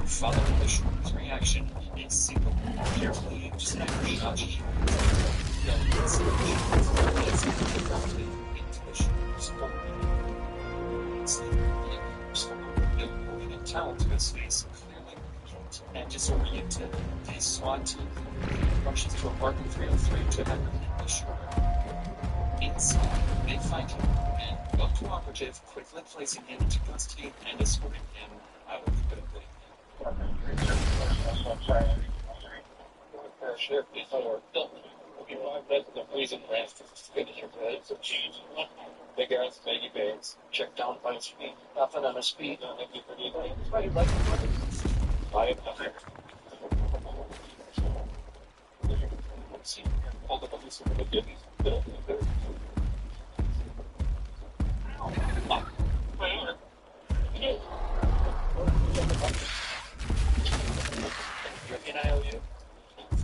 Following the shooter's reaction, a single, carefully aimed sniper shot into the shooter's forehead. Moving a towel to his face, clearly and disoriented, the SWAT team rushes to apartment 303 to apprehend the shooter. Inside, they find him and, though cooperative, quickly placing him into custody and escorting him out of the building. Sheriff is our building. Okay, well, that's the reason rest is finished. It's a change. Big ass baggy bags. Check down by his feet. Nothing on his feet. Nothing for anything. Why you like nothing. See, hold up on this one. Look at these.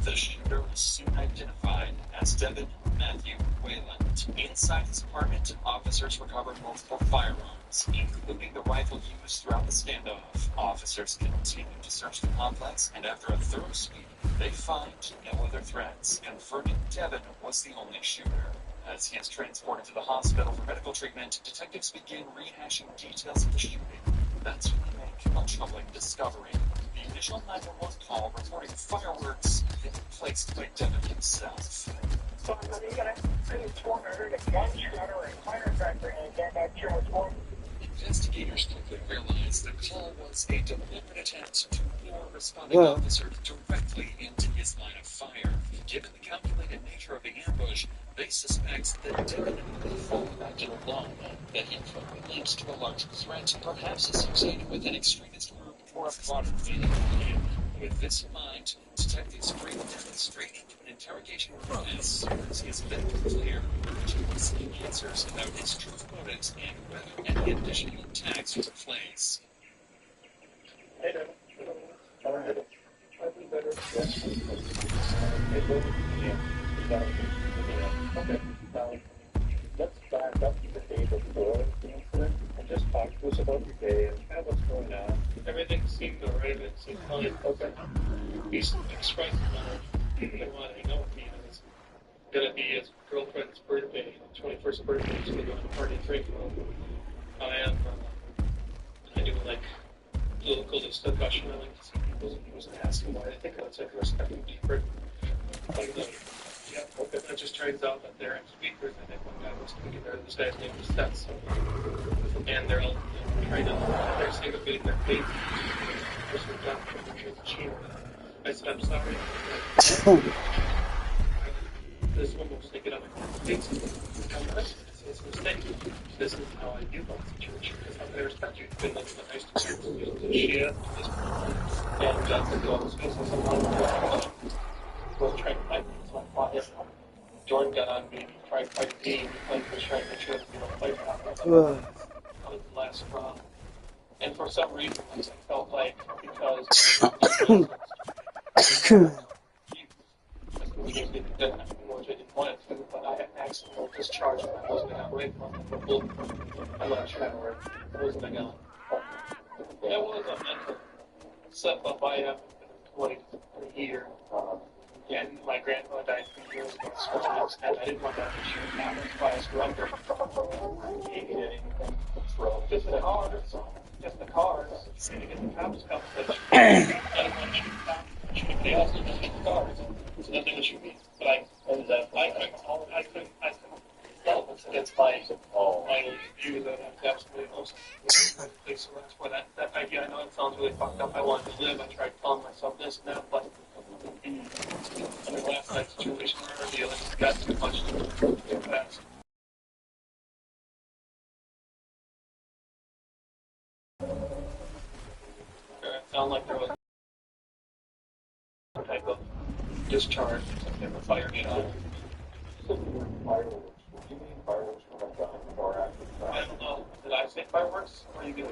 The shooter was soon identified as Devin Matthew Wayland. Inside his apartment, officers recovered multiple firearms, including the rifle used throughout the standoff. Officers continued to search the complex, and after a thorough sweep, they find no other threats, confirming Devin was the only shooter. As he is transported to the hospital for medical treatment, detectives begin rehashing details of the shooting. That's when they make a troubling discovery. The initial 911 call reporting fireworks had been placed by Devin himself. Investigators quickly realized the call was a deliberate attempt to lure responding officers directly into his line of fire. Given the calculated nature of the ambush, they suspect that Devin may fall back alone, that he could be linked to a large threat, perhaps associated with an extremist group or a fraud plan. With this in mind, detectives bring Devin straight into an interrogation process, as he has been clear to seek answers about his true motives and whether any additional attacks took place. Hey, Devin. How are you? I'd be better. Hey, Bill. Yeah. Okay. Let's back up to the day before the incident and just talk to us about your day and kind of what's going on. Everything seemed alright. It seemed fine. Okay. He's expressed they want to hang out with me, and it's gonna be his girlfriend's birthday, 21st birthday. He's gonna go to the party drink. I do like local discussion. I like to see people. He wasn't asking why. I think that's like respecting deeper. Yeah, okay. It just turns out that they're in speakers, and then one guy was thinking this guy's name was Seth. And they're all trying to. sick of being their feet. I said, I'm sorry. This one was thinking of it. It's a mistake. This is how I view my situation. Because I'm going to respect you. You've been living a nice to share this. And the office space is a lot of was trying to fight me. So I fought him. Jordan got on me. Tried to fight me. We played for trying to make sure that we don't fight that. That was the last straw. And for some reason, I felt like because we didn't want to, but I had accidental discharge and I wasn't got raped from the I'm not sure where it wasn't a gun. It was a mental set up by him for 20 a year. And my grandmother died 3 years ago, so I didn't want that to shoot happen by a structure. He did anything. Just the cars. Just the cars. And to get the cops come, but anyone shoot cops. They also just shoot cars. So nothing to shoot me. But I couldn't help against my view that I'm absolutely most. So that's where that idea, I know it sounds really fucked up. I wanted to live. I tried telling myself this and that, but I mean, last night's situation where deal got too much too fast. It sounded like there was some type of discharge, some type of fire shot. Fireworks? What do you mean fireworks were like that before or after? I don't know. Did I say fireworks? Or you mean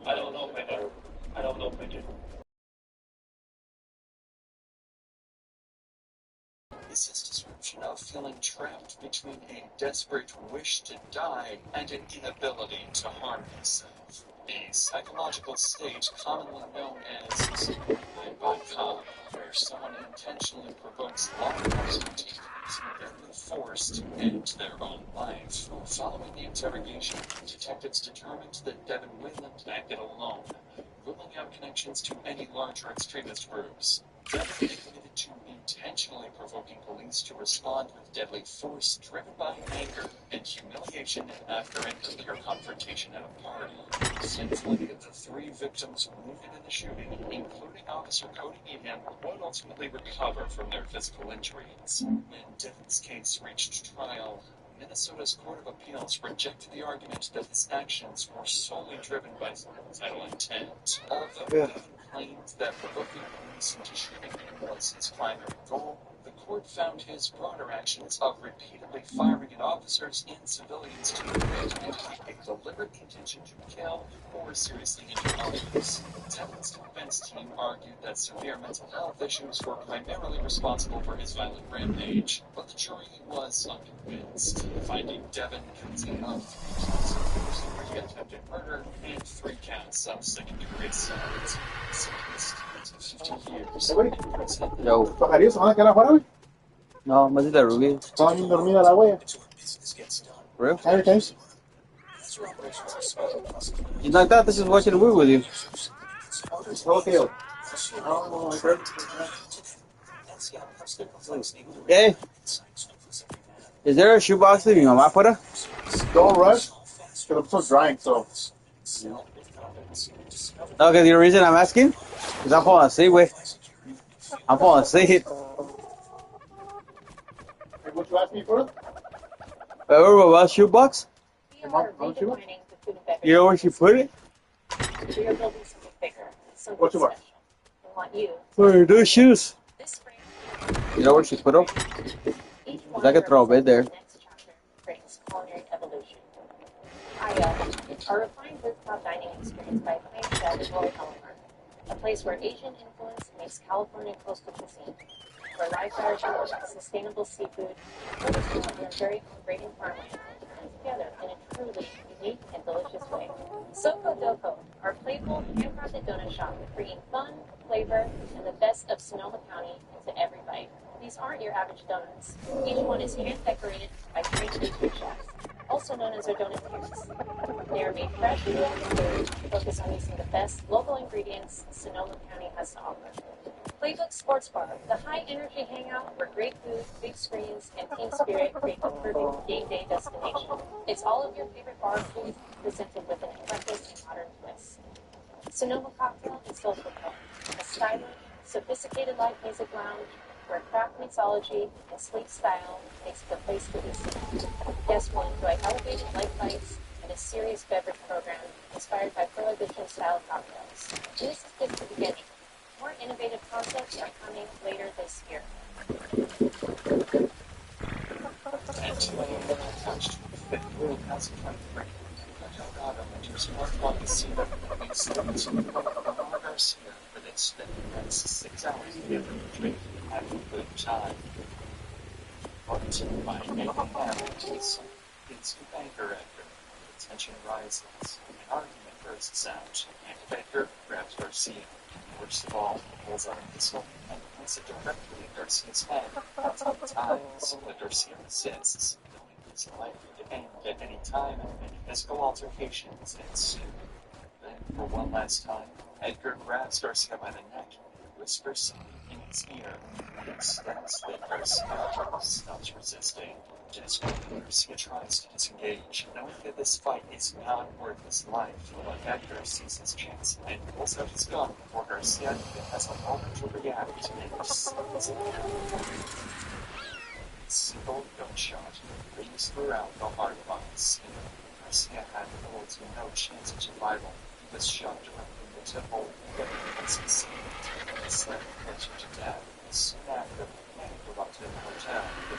I don't know if I did. I don't know if I did. Is his description of feeling trapped between a desperate wish to die and an inability to harm himself. A psychological state commonly known as by where someone intentionally provokes law enforcement teams and forced to end their own life. Following the interrogation, detectives determined that Devin Wayland acted alone, ruling out connections to any larger extremist groups. Devin admitted to intentionally provoking police to respond with deadly force driven by anger and humiliation after an earlier confrontation at a party. Thankfully, the 3 victims wounded in the shooting, including Officer Cody Meehan, would ultimately recover from their physical injuries. When Devin's case reached trial, Minnesota's Court of Appeals rejected the argument that his actions were solely driven by suicidal intent. Although Devin claimed that provoking police into shooting him was his primary goal, the court found his broader actions of repeatedly firing at officers and civilians to indicate a deliberate intention to kill or seriously injure others. Devin's defense team argued that severe mental health issues were primarily responsible for his violent rampage, but the jury was unconvinced, finding Devin guilty of 3 counts of first-degree attempted murder and 3 counts of second-degree assault. Sentenced to 50 years in prison. Yo. ¿Pajarillos se van a quedar afuera, güey? No, más de la rubia. Estaba bien dormida la güey. Real? Hey, guys. You like that? This is watching a movie with you. Okay. Hey, is there a shoebox leaving on my afuera? Don't rush. Because I'm still drying, so. Okay, the reason I'm asking is I'm falling asleep, wait. I'm falling asleep. Hey, what you ask me for? Remember about shoebox? You know where she put it? We are building something bigger. Something What you want? special. We want you. For her new shoes. This spring, You know where she put them? each I could throw a bit there. The next chapter brings culinary evolution. Our refined rooftop dining experience by Pine Chef Roy Helmer. A place where Asian influence meets California coastal cuisine. Where live fire shows, sustainable seafood, traditional and very grading farmland come together in a truly unique and delicious way. Soko Doko, our playful, handcrafted donut shop, bringing fun, flavor, and the best of Sonoma County into every bite. These aren't your average donuts. Each one is hand-decorated by trained pastry chefs, also known as our donut kings. They are made fresh and focused on using the best local ingredients Sonoma County has to offer. Playbook Sports Bar, the high-energy hangout where great food, big screens, and team spirit create the perfect game day destination. It's all of your favorite bar foods presented with an eclectic and modern twist. Sonoma Cocktail is Sulphur, a stylish, sophisticated live music lounge where craft mixology and sleek style makes the place to be seen. Guests will enjoy elevated light lights and a serious beverage program inspired by prohibition-style cocktails. This is just the beginning. More innovative concepts are coming later this year. And today, attached to February 2023, Delgado enters North Casino and meets Lamar Garcia for they spend the next 6 hours together drinking and having a good time. But by 8 a.m., Jason begins to banker Edgar. The tension rises, an argument bursts out, and Edgar grabs Garcia. Worst of all, he pulls out a pistol and points it directly at Garcia's head. Multiple times, but Garcia resists, knowing he's likely to end at any time, and physical altercations ensue. Then, for one last time, Edgar grabs Garcia by the neck and whispers something in his ear. He extends that Garcia stops resisting. Desperately, Garcia tries to disengage, knowing that this fight is not worth his life. But Edgar sees his chance and pulls out his gun before Garcia even has a moment to react and sends it down. A single gunshot rings throughout the heart of us. Garcia had little to no chance of survival. He was shot directly in the temple, but he was succeeded and slightly closer to death. Soon after, the panic erupted in the hotel. The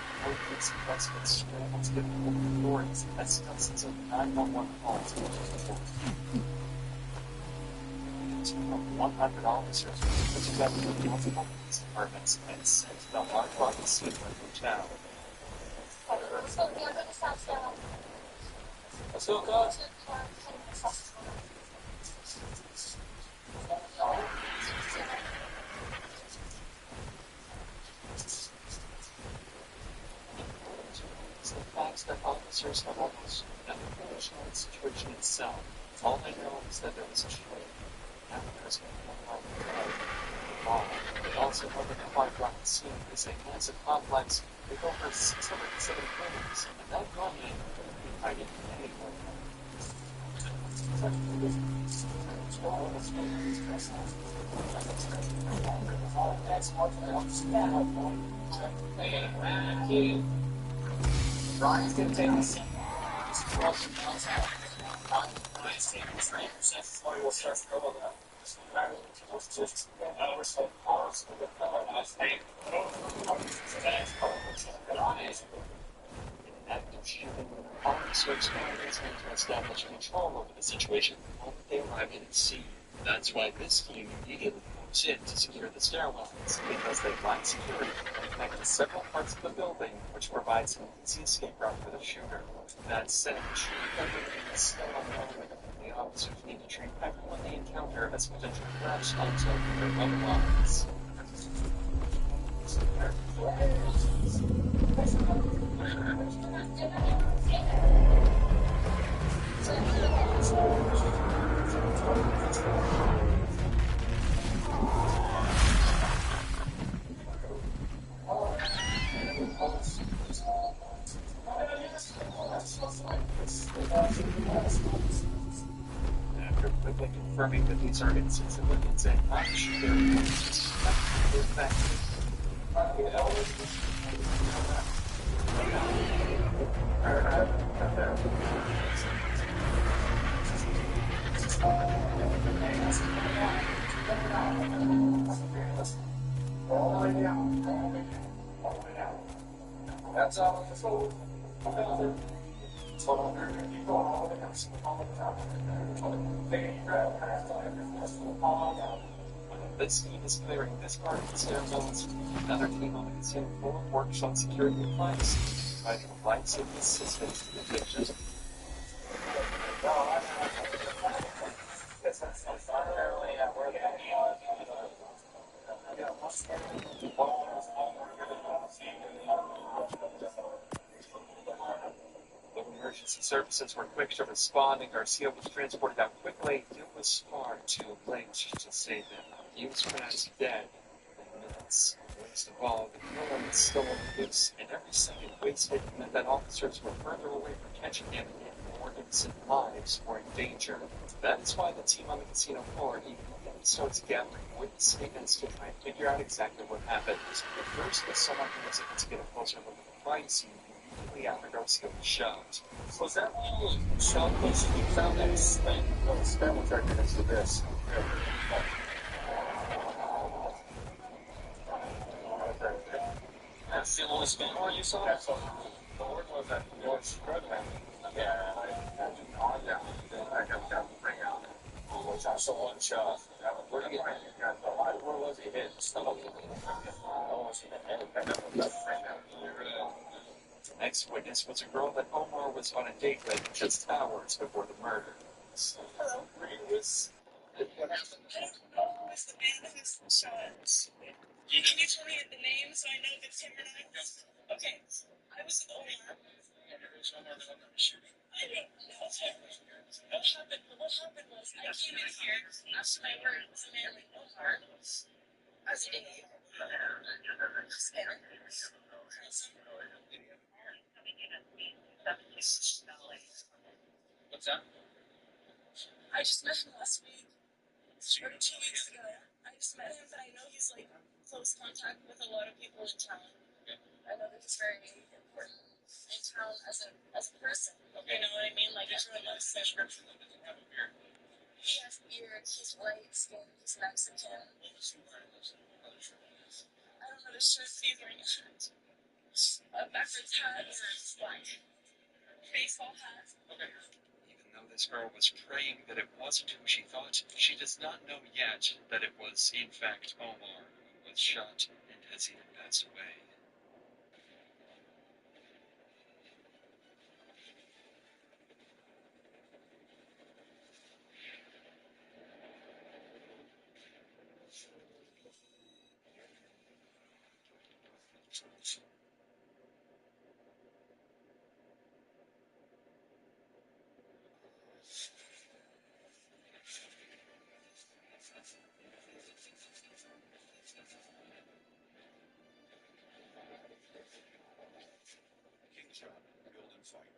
police investment scrambled to get hold of authorities as dozens of 911 calls were reported. A team of 100 officers were put together with multiple police departments and sent to the Hard Rock Casino hotel. Let's go, guys. The facts that officers have almost nothing to know the situation itself. All they know is that there was a shooting. Now there's no one involved. They also know that the Hard Rock Casino is a massive complex with over 670 rooms, and that money could be hiding anywhere. Brian's gonna take this. We'll start to go up. Active shooting, officers now listening to establish control over the situation the moment they arrive at sea. That's why this team immediately moves in to secure the stairwells, because they lack security and connect to several parts of the building, which provides an easy escape route for the shooter. That said, shooting is still unknown. The officers need to treat everyone they encounter as potential threats until their own lives. After quickly confirming that these are innocent civilians and not shooters, they're back. That's all. This team is clearing this part of the stairwells. Another team on the casino floor works on securing the flags, providing life safety assistance to the victims. Emergency services were quick to respond, and Garcia was transported out quickly. It was far too late to save him. He was pronounced dead in minutes. Worst of all, the killer was still on the loose, and every second wasted meant that officers were further away from catching him and more innocent lives were in danger. That is why the team on the casino floor immediately starts gathering witness statements to try and figure out exactly what happened. But first, someone was able to get a closer look at the crime scene immediately after Garcia was shot. Was that all shot was we found that spent? No, the spam was right next to this. That's the only spent or you saw? That's all. Where was that? What's good, man? Yeah, I just on down. I got down to bring out. Which I saw one shot. Where did you find it? Guys, where was he hit? Stomach. I almost seen the head. I never left right now. The next witness was a girl that Omar was on a date with just hours before the murder. Hello. What happened? Who's the man who's shot? Can you tell me the name so I know if it's him or not? Okay. I was with Omar. Who's Omar the one that was shooting? I don't know. What happened was I came in here after my work with a man like Omar. I was dating him. What's that? I just met him last week. Or 2 weeks ago. I just met him, but I know he's like close contact with a lot of people in town. I know that he's very important in town as a person. You know what I mean? Like everyone loves him. Description of it. Have a beard. He has a beard, he's white skinned, he's Mexican. What was he wearing? Was it another shirt? I don't know the shirt, but he's wearing a hat. A backwards hat or black. Baseball hat. Okay. Even though this girl was praying that it wasn't who she thought, she does not know yet that it was, in fact, Omar who was shot and has even passed away. King's Rock, build and fight.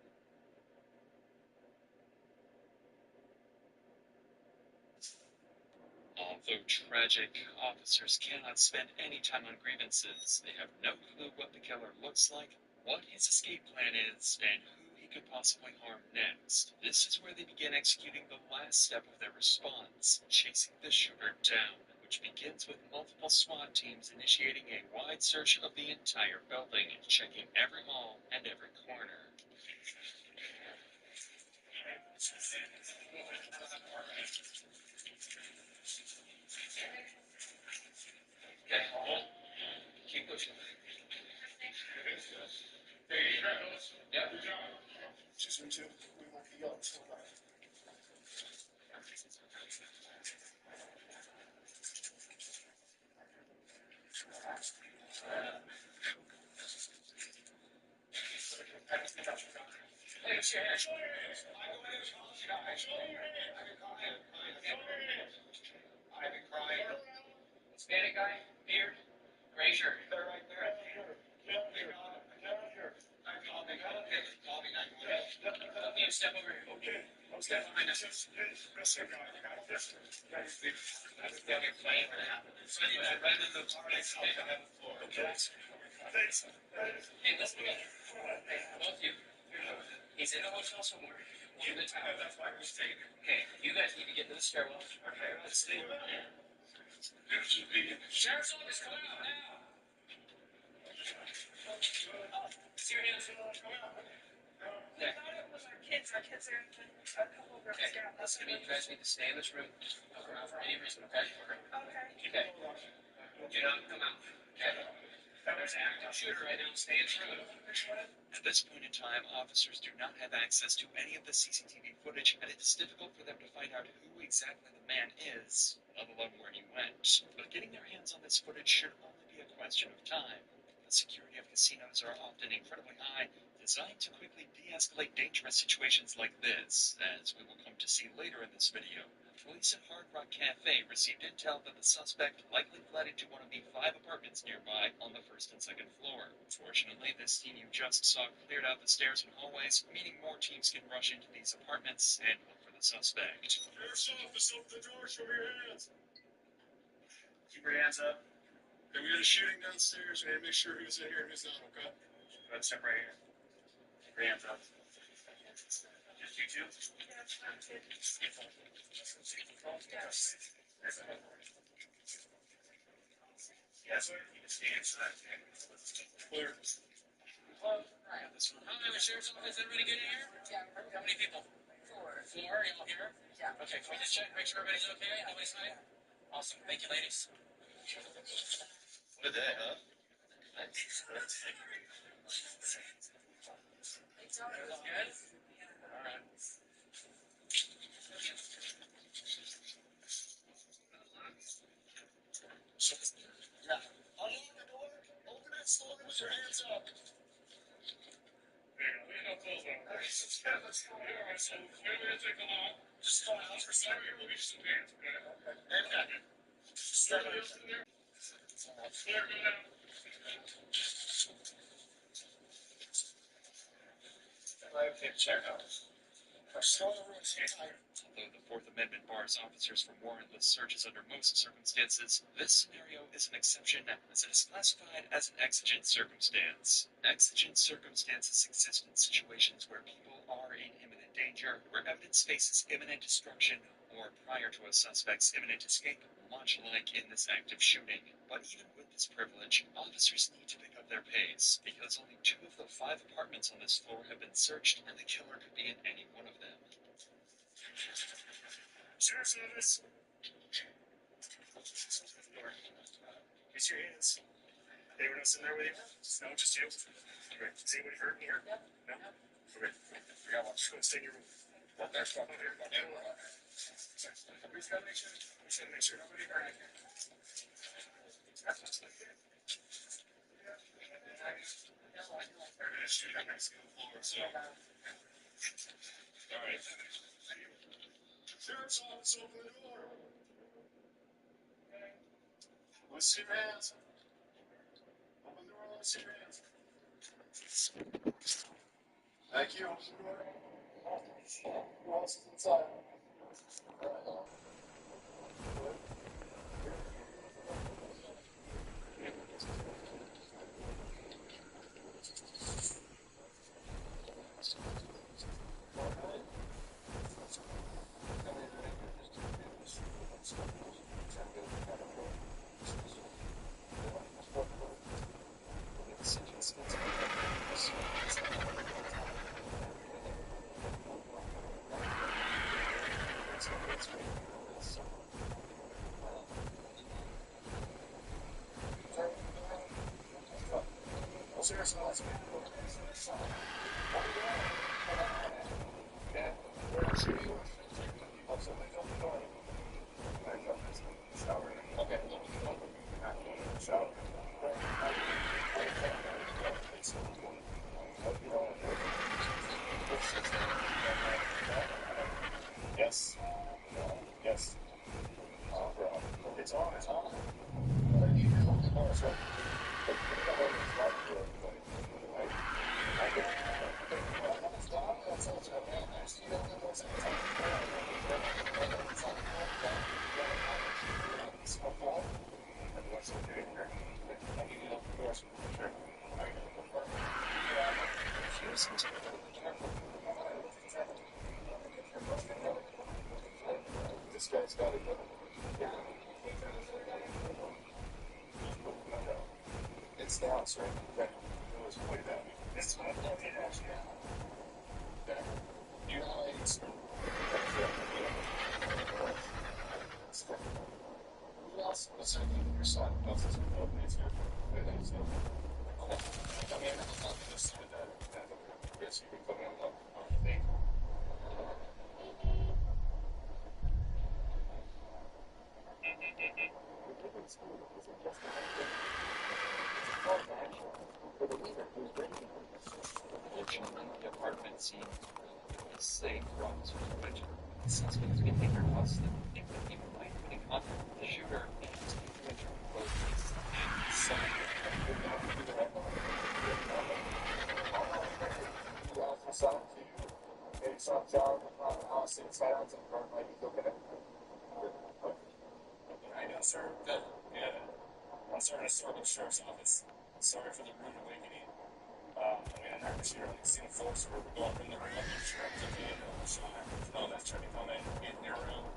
Although tragic, officers cannot spend any time on grievances. They have no clue what the killer looks like, what his escape plan is, and who he could possibly harm next. This is where they begin executing the last step of their response, chasing the shooter down, which begins with multiple SWAT teams initiating a wide search of the entire building, checking every hall and every corner. Okay, hold. Keep pushing. Yeah. Just me too. We won't be yelling so loud. Hey, what's your hand? I've been crying. Hispanic guy, beard, gray shirt. They're right there. You step over here. Okay. Step behind us. Right in the floor. Okay. Thanks. Hey, listen to me. Both you. He's in a hotel somewhere. One at a time. That's why we're staying here. Okay, you guys need to get to the stairwell. Okay, let's stay over here. Sheriff's office, come out now. See your hands. We got it with our kids. Our kids are in a couple of rooms Okay, down. listen to me. You guys need to stay in this room. Don't come out for any reason, okay? Okay. Okay. Do not come out. Okay. There's an active shooter right now. Stay in this room. At this point in time, officers do not have access to any of the CCTV footage, and it is difficult for them to find out who exactly the man is, let alone where he went. But getting their hands on this footage should only be a question of time. The security of casinos are often incredibly high, designed to quickly de-escalate dangerous situations like this, as we will come to see later in this video. Police at Hard Rock Cafe received intel that the suspect likely fled into one of the 5 apartments nearby on the first and second floor. Fortunately, this team you just saw cleared out the stairs and hallways, meaning more teams can rush into these apartments and look for the suspect. Sheriff's office, open the door, show me your hands. Keep your hands up. Okay, we got a shooting downstairs. We gotta make sure who's in here and who's not, okay? Let's step right here. Keep your hands up. Just you two? Yes, you can stand so that clear. Hi, Sheriff's office. Everybody good in here? Yeah. How many people? 4. 4? Are you all here? Yeah. Okay, can we just check, make sure everybody's okay? Nobody's hiding? Awesome. Thank you, ladies. What a day, huh? Everything good? All right. Yeah. Unlock the door. Open it slowly with your hands up. There you go. We know close one. All right, let's go. All right, so whenever they come on, just call out for second. We'll get you some hands, okay? Okay. Start up in there. Clear, go down. Okay, check out. Although the Fourth Amendment bars officers from warrantless searches under most circumstances, this scenario is an exception as it is classified as an exigent circumstance. Exigent circumstances exist in situations where people are in imminent danger, where evidence faces imminent destruction, or prior to a suspect's imminent escape, much like in this active shooting. But even with this privilege, officers need to pick up their pace, because only 2 of the 5 apartments on this floor have been searched, and the killer could be in any one of them. Sheriff's office. Use your hands. Anyone else in there with you? No, just you. Okay. Is anybody hurt in here? No. No? Okay. We got one. Just go and stay in your room. Well, there's one here. We just gotta make sure. We should make sure nobody hurt in here. They're gonna shoot up next to the floor, so. All right. Sheriff's office, open the door. Let's see your hands. Open the door, let's see your hands. Thank you. Who else is inside? Seriously, let's go. Okay. Where is you? Okay. Shower. Yes. Yes. Bro. It's on. It's on. It's right. This guy's got it. It's down, sir. Okay. It was way down. It's not down here, actually. There. You know, it's... Who else was on your side? Who else is going to it's here? Okay. I mean, I'm not just with that. Yes, you can put it on the thing. Fortunately, the apartment seemed safe from this prevention. Since we can make our house that think that people might putting up the shooter and winter clothes and some I know, sir. Good. Yeah. I'm sorry to serve the sheriff's office. Sorry for the rude awakening. I'm not sure I've seen folks who are going in the room of the sheriff to be in the shot. No, that's trying to come in their room.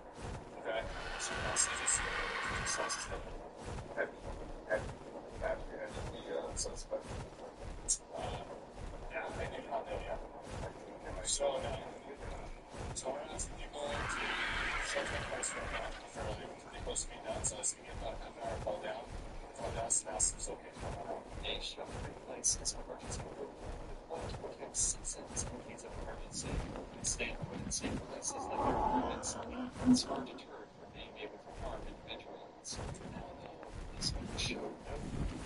Okay? So I'll see this suspect. Suspect. Yeah, I do not know yet. So, so we're asking people to shelter in place right now. Fairly pretty close to me done, so it's going to be about an hour fall down. Fall down, so now it's okay. a shelter in place is an emergency group. Multiple cases and needs of emergency and stay put in safe places that are emergency. It's hard to deter from being able to harm individuals. Now, though, this one showed no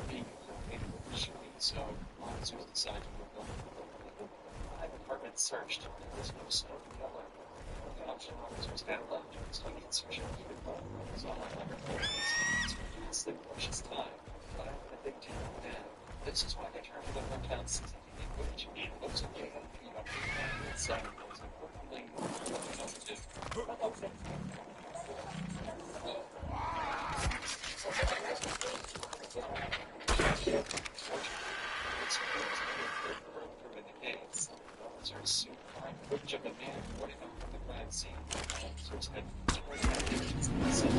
being affiliated with the shooting, so officers decided to move on. 5 apartments searched, and there was no sign of the killer. The option officers had left was to get searching for the phone. So all it's vastly precious time, but I want a big deal now. This is why they turned to the hometown CCTV footage. It looks like they have a few updated so most importantly, officers soon find footage of the man running up from the crime scene. Officers had investigations in the scene.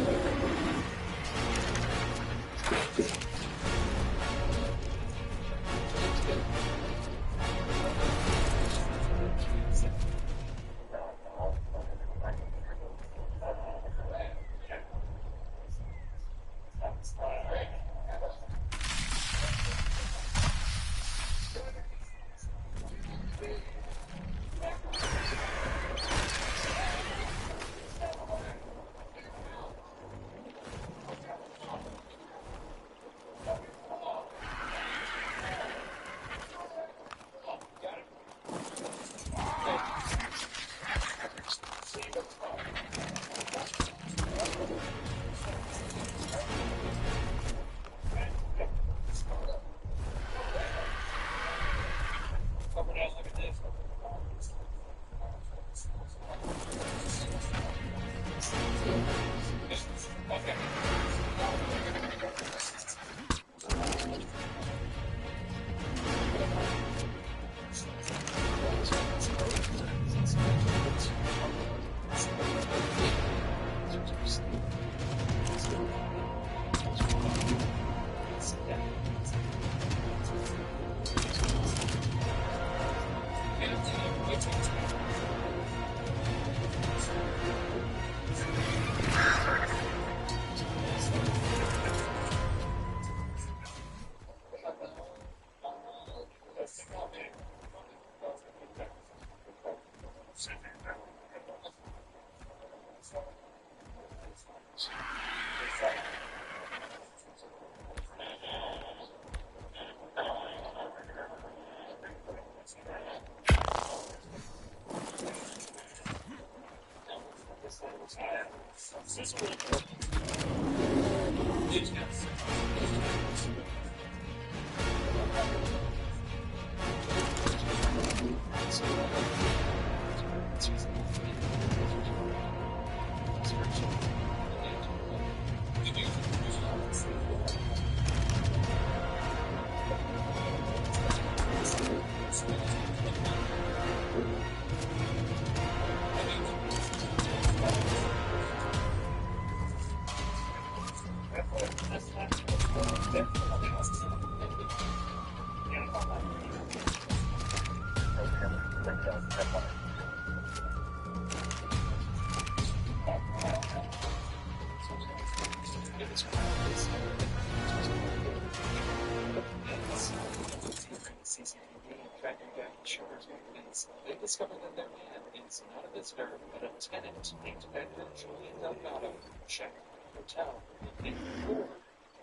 They discover that their man is not a visitor, but a tenant named Edgar Julian Delgado. Check hotel in Ford.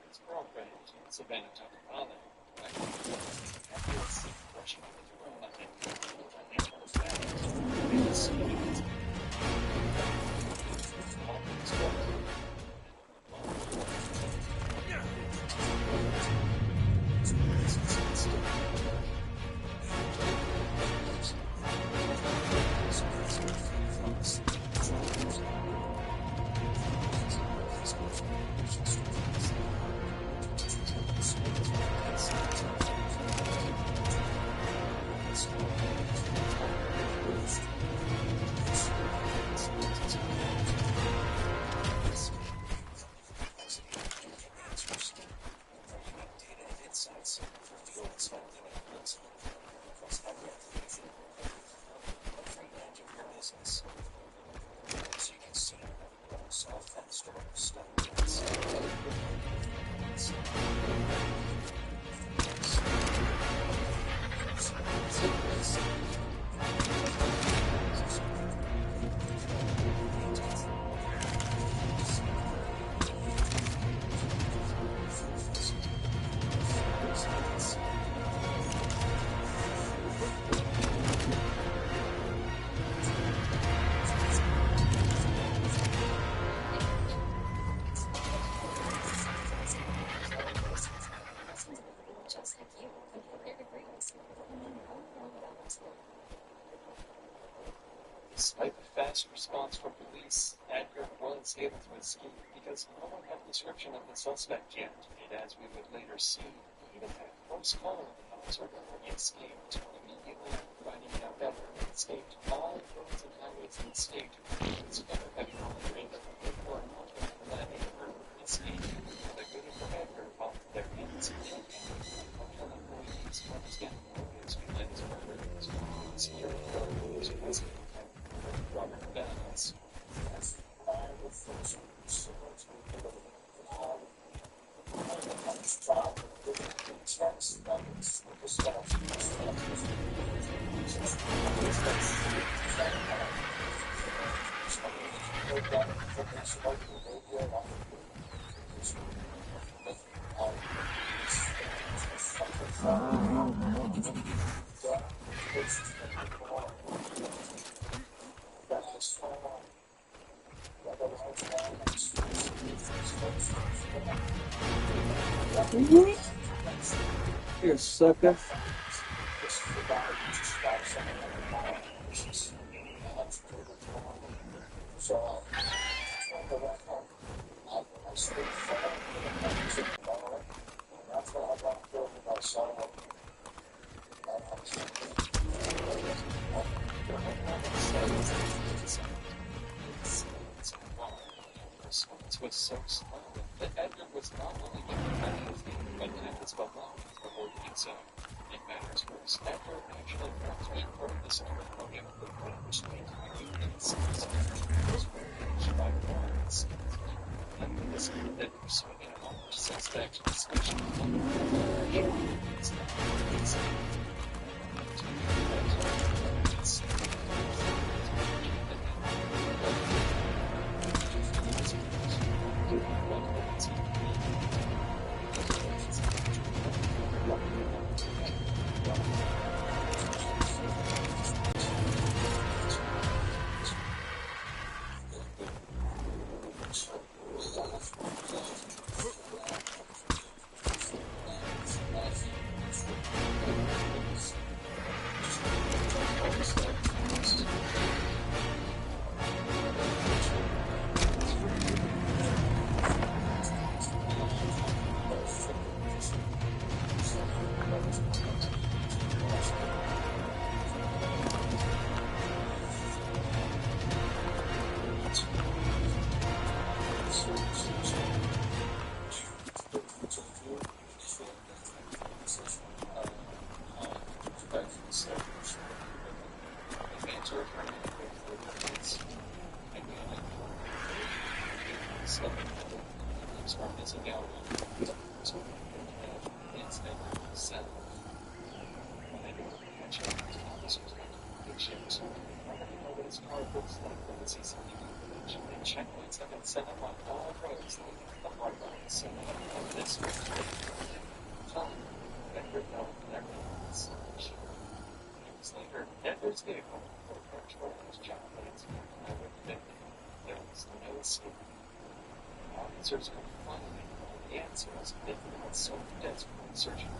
His girlfriend, Savannah Takamala. After a seat rushing into the room, I think, Just like you, computer degrees. Despite the fast response from police, Edgar was able to escape because no one had a description of the suspect yet, and as we would later see, he even had close call with the officer before he escaped. Immediately finding out Edgar had escaped, all roads and highways in the state together heavy monitoring for a month after that Edgar escaped. The good for Edgar followed their hands and unfortunately police understand motives behind his murder. Security guards was Robert Benz. You sucker. Was so slow that Edgar was not only given penalty, but methods of allowance before doing so. In matters worse, Edgar actually got to be part of the story program which made by warrants. And this that pursuing an accomplished suspect, especially checkpoints have been set up on all roads leading to the hard line, so this Edward fell in their hands. Years later, Edward's vehicle was patrol his job at its highway victim. There was no escape. Officers could finally find the answers if they had so desperately searching.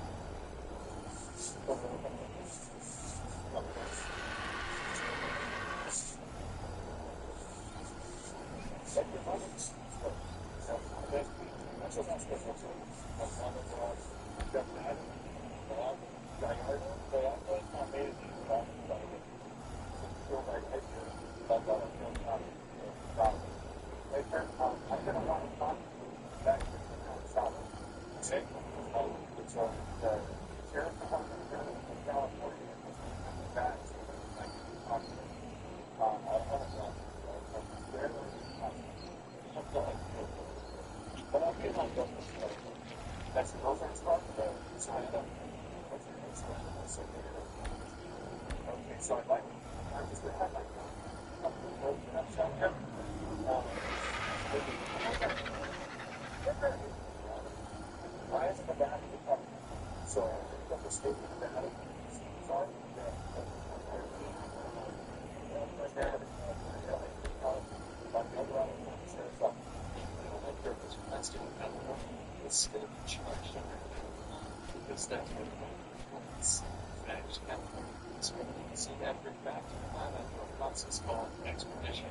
It's called expedition.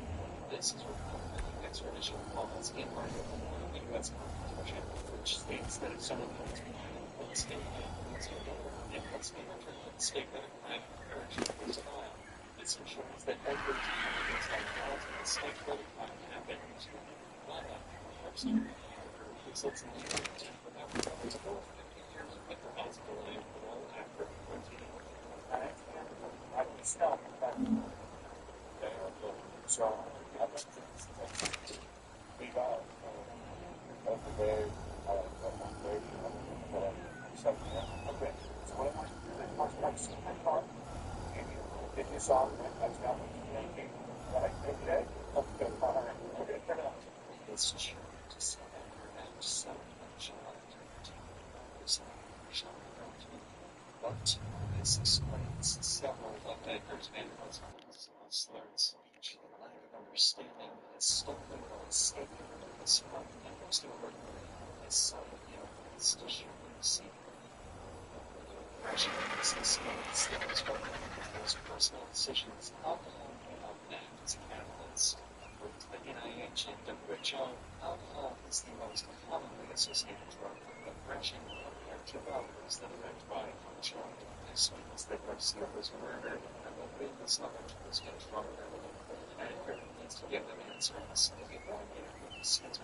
This is what the expedition falls in line with the U.S. Constitution, which states that if someone comes behind a state it must be returned to the state that it might encourage to file. This ensures that every time against all laws in the state that it might happen to results in the without responsible 50 years with the possibility of parole after 20 years. I can stop so, we got every day, okay, so what am I doing? My car. If you saw me, I was down right, okay? Okay, fine. Okay, turn it off. It's true to say that you're not so much but this explains several of Edgar's vandalisms, slurred speech, lack of understanding, his stolen or escaping this month, and most importantly, his sudden illness to show receipt. Depression is the stems from his personal decisions. Alcohol may not act as a catalyst. According to the NIH and WHO, alcohol is the most commonly associated drug with depression compared to others that affect body function. This means that Garcia was murdered and the witness of it was confronted. Edgar needs to give them answers. If he won't get it,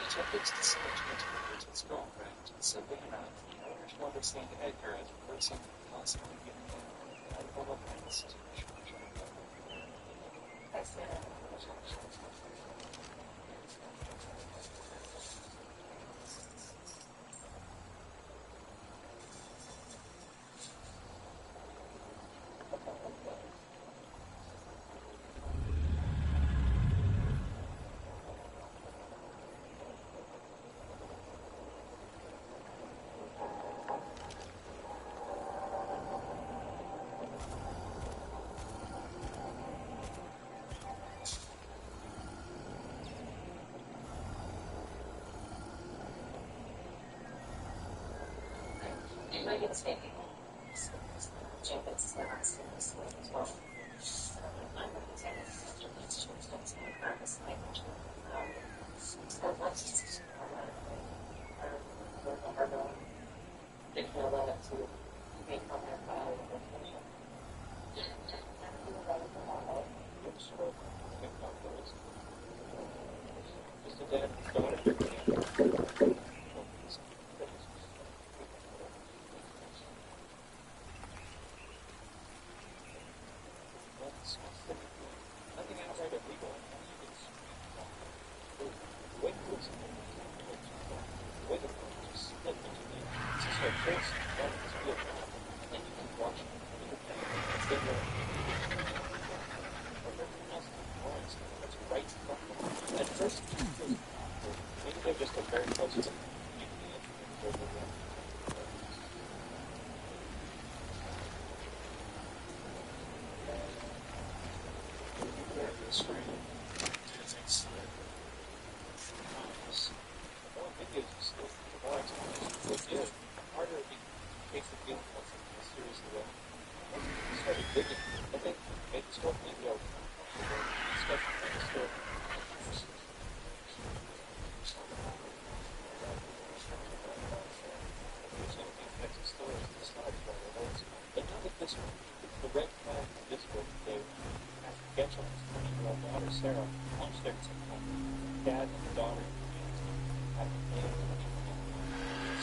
detectives decide to interview his girlfriend, Savannah, in order to understand Edgar as a person possibly giving him medical advice to the church. I get staying. Jenkins is the last thing this week as well. I'm going to take it after these church that's in the practice language. So let's just they can allow that to be on their file with information. Just a dad daughter.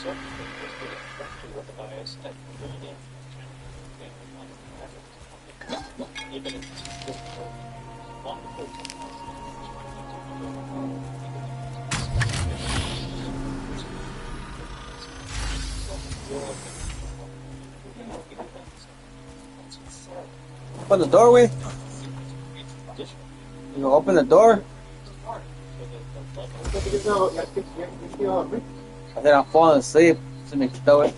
certain thing was getting correctly with the bias that going in even if it's wonderful. Open the doorway. You gonna open the door? I said I'm falling asleep. So make you throw it.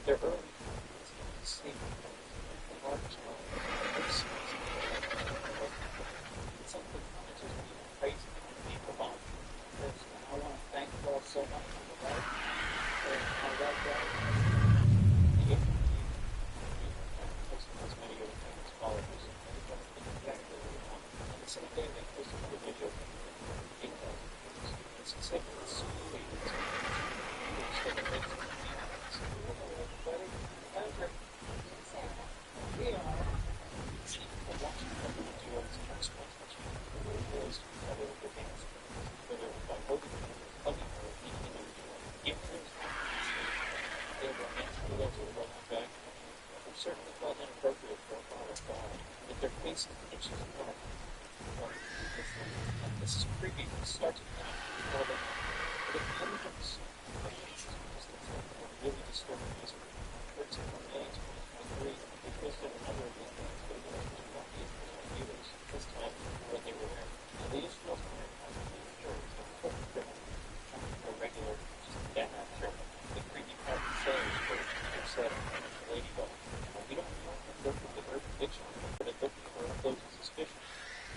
They're early. Sleep. Something just crazy. People on. I want to thank you all so much for the life. I love that. As many of the followers. On the same day they posted the video. It's so sweet. Certainly felt inappropriate for a father of God, with their faces itching to come. This is creepy. It starts with all the evidence. Really disturbing history. For example, May 2023, they posted another of these things that were computers, this time when they were wearing. Now, the issue was wearing a regular, just down shirt. The creepy part of the show is where they said, Ladybug. We don't look at the Urban Dictionary, but it looked for those of suspicion.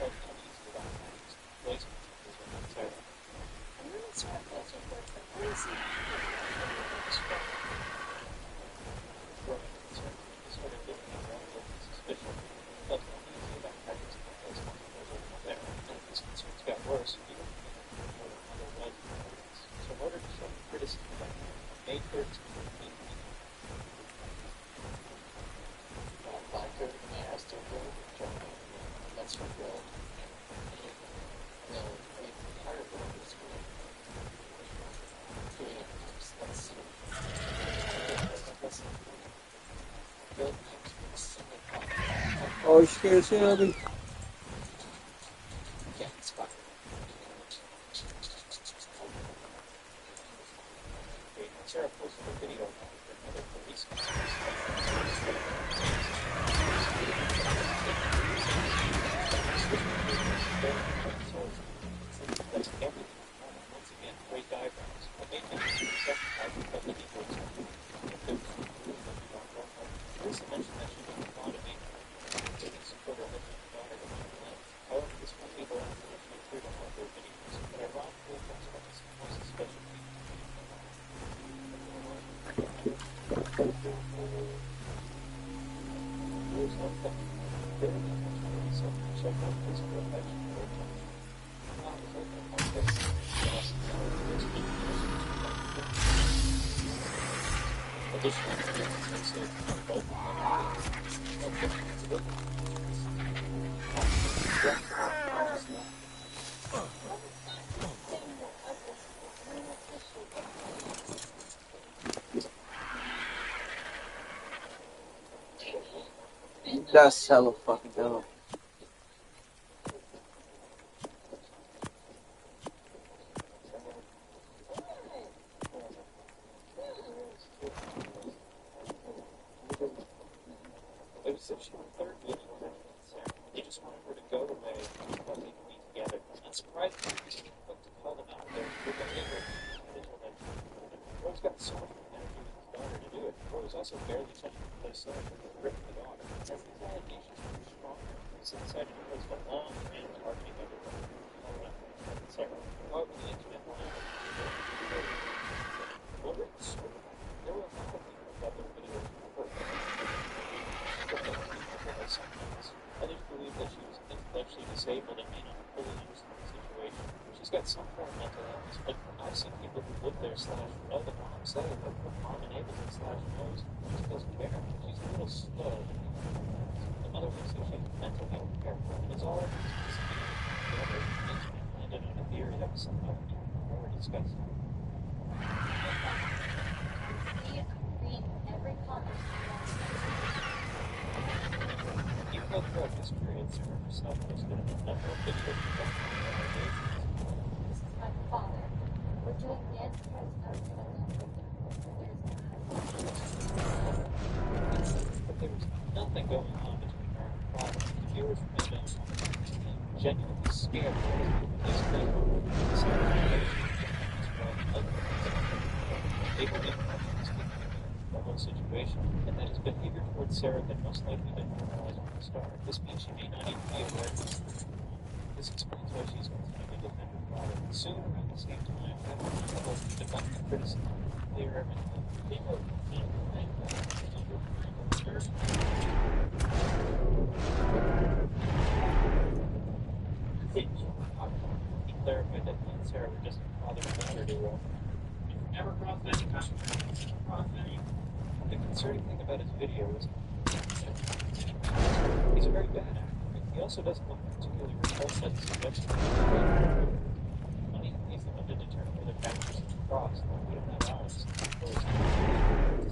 But uneasy about things. Placement is what I'm saying. I'm really sorry that you work for police. Oh, scared shit out of me. Sarah posted a video of another police that's everything. Once again, great diagrams. But they can be second but the details. Lisa mentioned that she didn't want to be taking support of her daughter. However, this one people after that she appeared on one of their videos. But ironically, that's what this was a special people. There's one thing. Very intentionally so check out physical affection for a time. Not as open like this. Additionally, they say both That's hella fucking dope. It was such a third video. They just wanted her to go away so that they could be together. Unsurprisingly, they didn't look to call them out there. Roy's got so much energy with his daughter to do it. Roy was also barely touching the side of ripping the daughter. As these allegations grew stronger, he decided to post a long rant targeting everyone. Sarah, what would the internet want to Well, there were a lot of people that their videos were Others believe that she was intellectually disabled and may not fully understand the situation. She's got some form of mental illness, but I've seen people who live there / know the mom say that the mom enables it / knows she doesn't care. She's a little slow. somehow never discussed. See, I read every comment. Even though throughout this period, Sarah herself posted a number of videos of allegations. This is my father. We're doing dance moves out of But there was nothing going on between her and her father. The viewers remained genuinely scared for what was taking place. Sarah they believed the whole situation, and that his behavior towards Sarah had most likely been normalized from the start. This means she may not even be aware of this. This explains why she's continuing to defend her father. Soon, around the same time, people debunked the criticism. They were he clarified that he and Sarah were just father and daughter duo. Never crossed any country. The concerning thing about his video is he's a very bad actor. He also doesn't look particularly repulsed at the suggestion. Money needs them to determine whether factors have crossed. We don't have eyes. To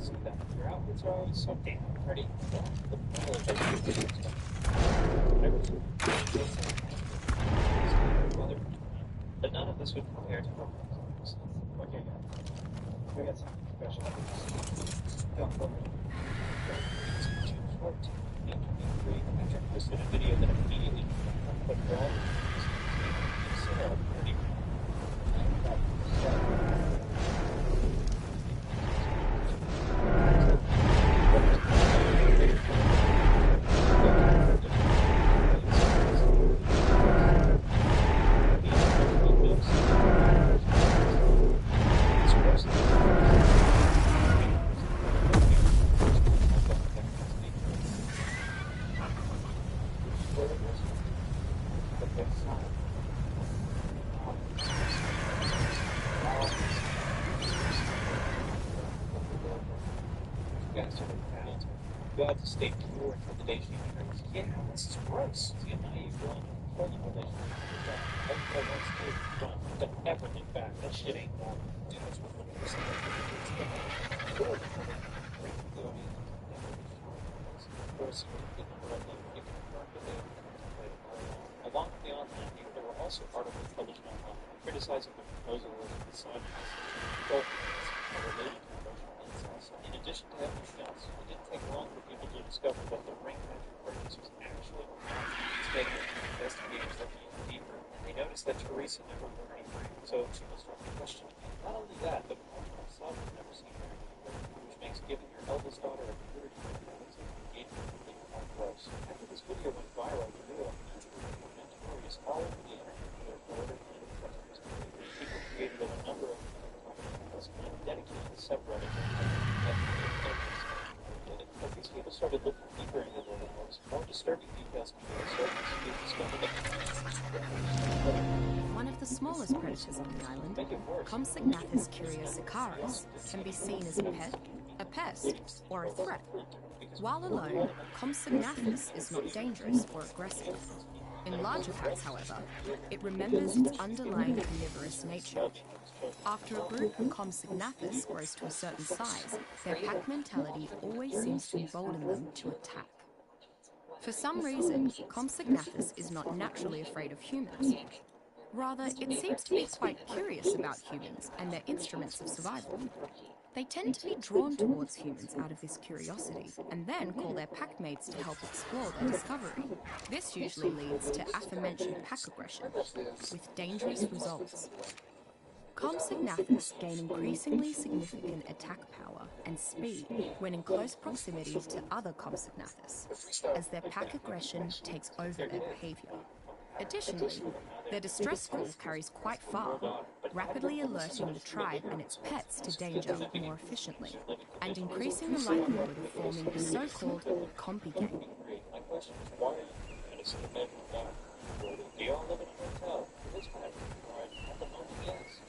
see that. Your outfits are always so damn pretty. But none of this would compare to what okay, we got something special. June 14th, 2023, Patrick posted a video that immediately put all Sarah pretty. God to stay pure until the day she returns. Yeah, this is gross. See, a naive one, holy relationship. Everybody wants to don't ever look back. That shit ain't normal. Dude, that's what we're saying. Along with the online view, there were also articles published online criticizing the proposal as misogynist, both related to emotional incest. In addition to everything else, it didn't take long for people to discover that the ring Patrick purchase was actually investigators looking even deeper, and they noticed that Teresa never wore any ring, so she was strongly questioned. Not only that, but Patrick himself had never seen her anywhere, which makes giving your eldest daughter a purity ring engagement even more gross. After this video went viral, the real notorious all over the internet for their border and protesters. People created a number of dedicated subreddits as these people started looking deeper into the world, more disturbing details became discovered. One of the smallest predators on the island, Compsognathus curiosicaris, can be seen as a pet, a pest, or a threat. While alone, Compsognathus is not dangerous or aggressive. In larger packs, however, it remembers its underlying carnivorous nature. After a group of Compsognathus grows to a certain size, their pack mentality always seems to embolden them to attack. For some reason, Compsognathus is not naturally afraid of humans. Rather, it seems to be quite curious about humans and their instruments of survival. They tend to be drawn towards humans out of this curiosity, and then call their packmates to help explore their discovery. This usually leads to aforementioned pack aggression, with dangerous results. Compsognathus gain increasingly significant attack power and speed when in close proximity to other Compsognathus, as their pack aggression takes over their behavior. Additionally, their distress call carries quite far, rapidly alerting the tribe and its pets to danger more efficiently, and increasing the likelihood of forming a so-called compy gang. My question is, why are you medicine and medical doctor? Do you all live in a hotel? It is Patrick. At the moment, yes.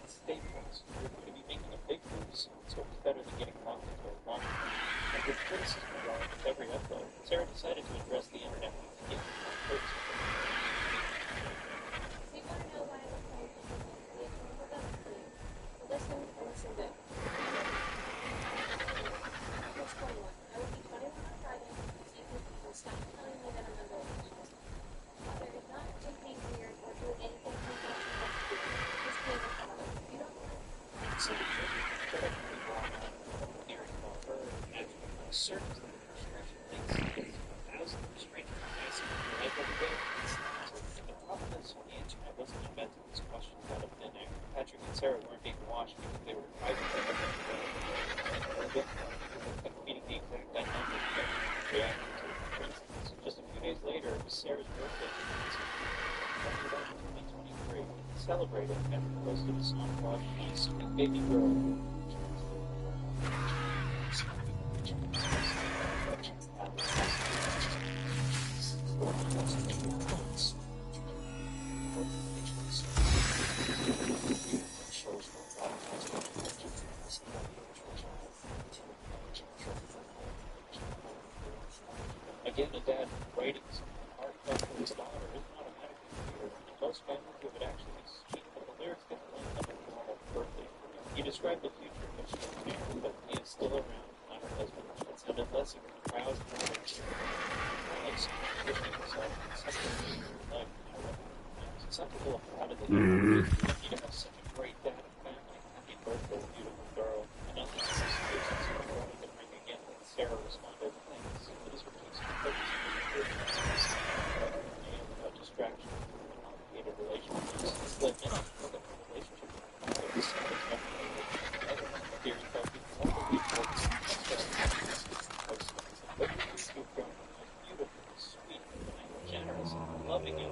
Staples. You're going to be making a big move soon, so it's better than getting locked into a laundry. And with criticism regarding every upload, Sarah decided to address the internet with So you want to know why I look like surface level restriction thinks thousands of restraints are nice in your life every day. The problem is, the internet wasn't invented this question out of thin air. Patrick and Sarah weren't being watched because they were private. Feeding the exact dynamic reaction to the incidents. Just a few days later, it was Sarah's birthday. 2023. Celebrated and posted a song called My Sweet Baby Girl. Again, a dad writing something heartfelt for his daughter isn't automatically weird. In most families, it would actually be sweet, but the lyrics get linked up with normal birthday. He described the future in which she was married, but he is still around, not her husband. It sounded less of a roused marriage. Like someone pushing himself in something life. Some people are proud of it. You have such a great dad and family. Happy birthday, beautiful girl. Another situation someone wanted to bring again, and Sarah responded, thanks. It is replacing focus on distraction and complicated relationships. It's the relationship theory tells people all the importance of beautiful, sweet, generous, loving you.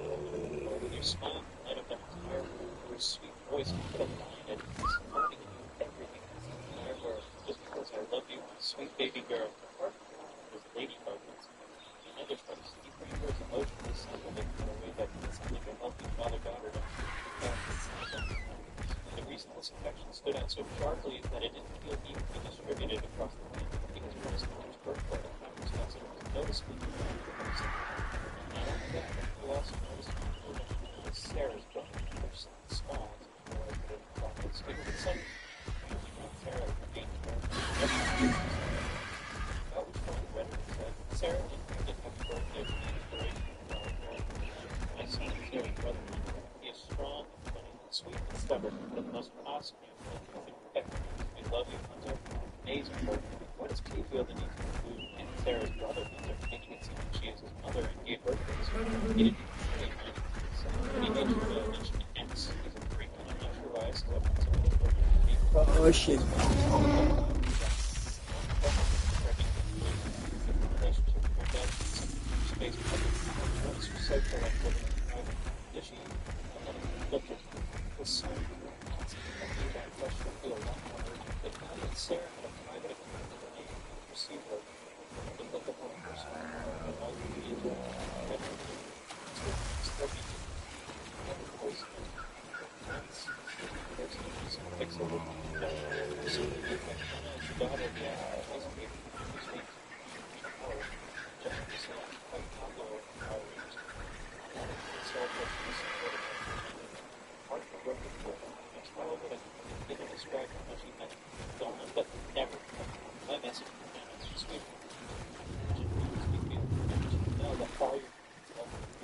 With your smile, light up that entire room. Your sweet voice can put a line in it. It's holding you everything that's in the entire world. Just because I love you, my sweet baby girl. Her was Ladybug. In other place, he framed her as emotionally sentiment in a way that sounds like a healthy father-daughter dynamic. The reason this affection stood out so sharply is that it didn't feel evenly distributed across the land. Because for his mother's birthday, the time responsible was noticeably different. Not only that, but he also noticed Sarah's brother, which sounds small to people like it was exciting. Sarah being about which one the rhetoric said, Sarah didn't happy birthday to me for my son, Sarah's brother. He is strong and funny and sweet and stubborn, but the most awesome young man you could ever meet. We love you, Hunter. Amazing work. What does P feel the need to include in Sarah's brother, Hunter, making it seem like she is his mother and gave birth to his son? He didn't say much. He mentioned X. He's a freak, and I'm not sure why I still have some of those words. Oh shit. Relationship with her dad, space public. It's so collective and private. Does she look at the son? I think that question feel a lot more urgent. But now that Sarah had a private account with her name, perceive her, the look of her person, and all the media,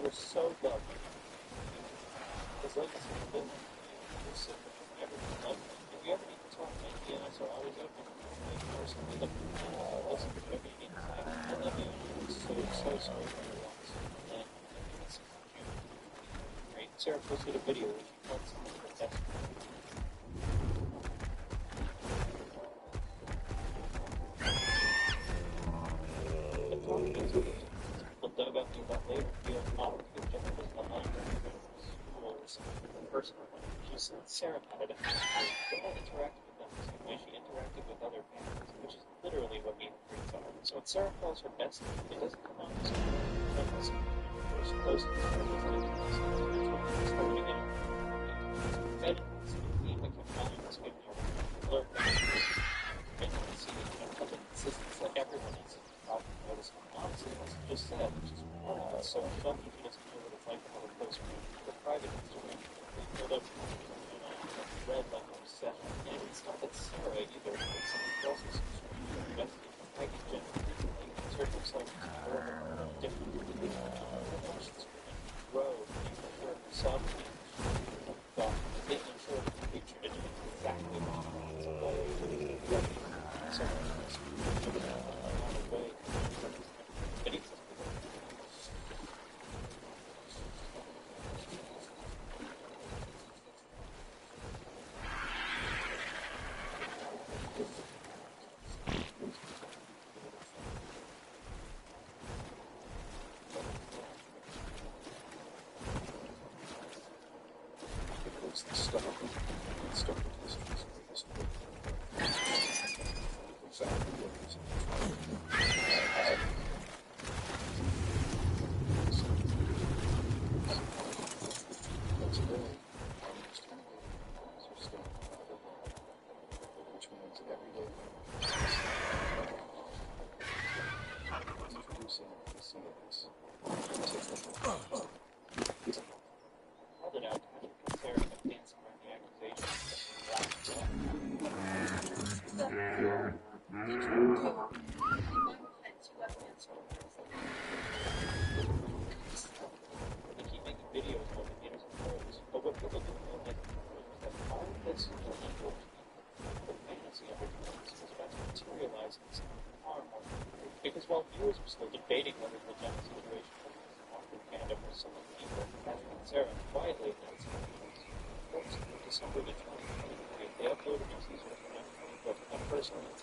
we're so loved. His legacy has been inclusive of everything loved. If you ever need to talk, my DMs are always open. Personally, listen to whatever you need to say. I love you. I'm so sorry for your loss. And it's great. Sarah posted a video where she felt something for text. The talking is over. People dug up to that later feeling odd because Jennifer was behind her. Personal one. She said Sarah had it. Dad interacted with them the same way she interacted with other families, which is literally what mean greets are. So when Sarah calls her bestie, it doesn't come out as a first close to her starting again. Fed theme that kept calling this good near blur. And you can see public insistence that everyone else is probably noticing. Honestly, it wasn't just said, which is so fun if she doesn't know what it's like to have a close friend. The private Instagram put up red like obsession. And it's not that Sarah either, but someone else is invested in Peggy Jennifer. Insert himself into her different emotions grow and her herself thought making sure that the picture to do exactly what she wants. So stuff. Stuff with histories. Exactly what it is. That's really almost unbelievable. So still, which means every day introducing some of this. Called it out after comparing the dancing around the accusations that they keep making videos of the haters and trolls. But what people don't realize is that all of this illegal fantasy of it is about to materialize in something far more. Because while viewers are still debating whether the Jenna situation was awkward fandom or some of the people, Patrick and Sarah quietly announced December the 2023, they uploaded a teaser of the 1920 book that personally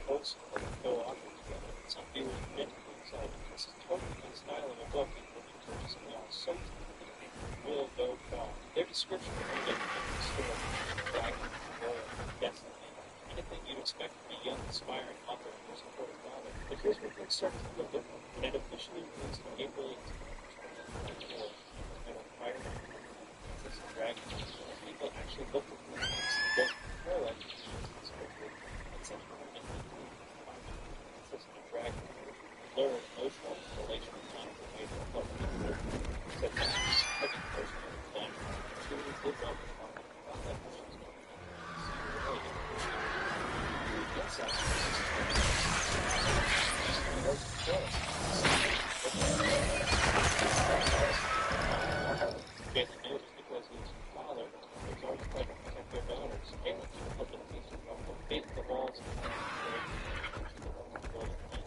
post of the co-author together. Some viewers genuinely said, this is totally my style of a book and will be purchasing now so will go far. Their description of the story, dragon, royal, destiny, anything you'd expect from a young, aspiring author and their supportive father. But here's where things started to go different. When it officially released on April 18th, 2024, titled Fire Princess and Dragon, people actually looked at the book parallel to the scripture and said, Princess and Dragon, lurid, emotional, relational, non-informational, public, said that second person of the time, truly lived on the farm and found that she's going to Jalen knew it was because his father was always trying to protect their daughters. Jalen kept up the teaching from the faith of the walls and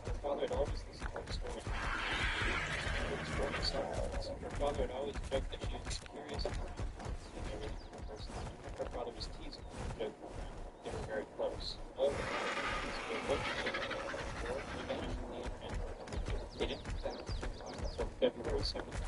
her father had always listened to her stories. Her father had always joked that she was curious and her father was teasing her, joking they were very close. However, they didn't protect her until February 7th.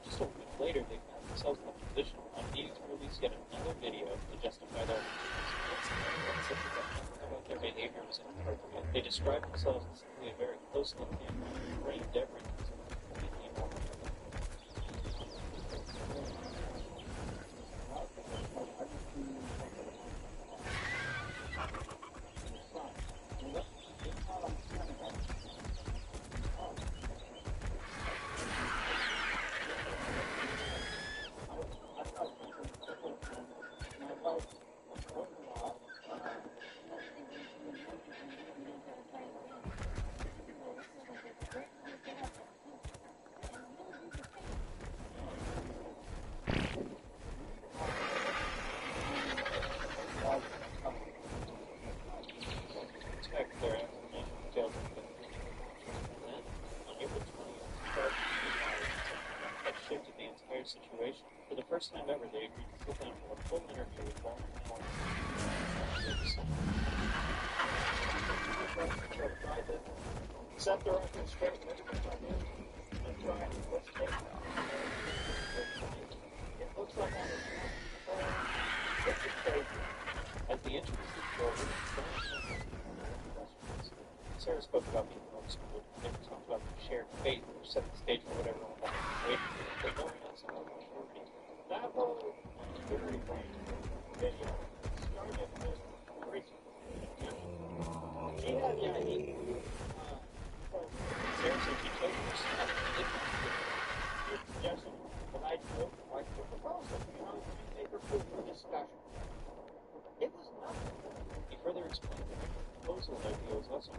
Just a week later, they found themselves in a position on needing to release yet another video to justify their about their behavior was inappropriate. They described themselves as simply a very close-knit family who framed everything as completely normal. Situation. For the first time ever, they agreed to sit down for a full interview with Walter Moore. Set the record straight. And try and let's take it. It looks like it's crazy. As the interview was forward, Sarah spoke about being homeschooled. They talked about their shared faith, which set the stage for whatever went on. But no one else had that whole very funny video started with recently. She had the idea. Sarah said she told us suggestion that I took like the proposal, paper for discussion. It was nothing. He further explained that the proposal idea was also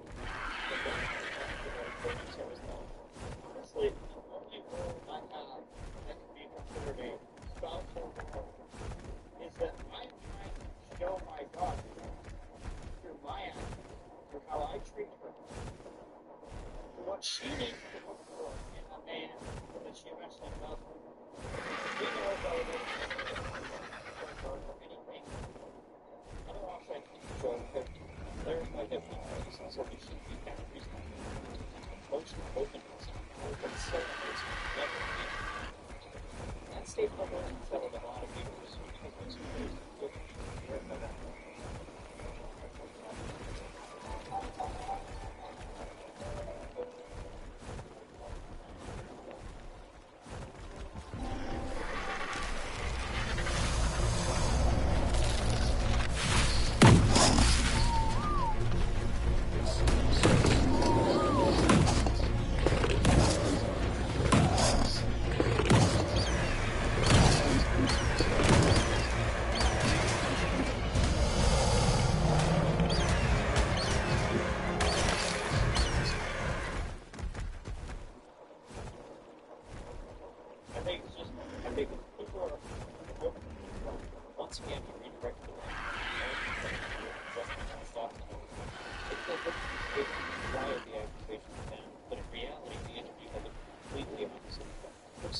honestly, the only role I have that can be considered a spousal role is that I'm trying to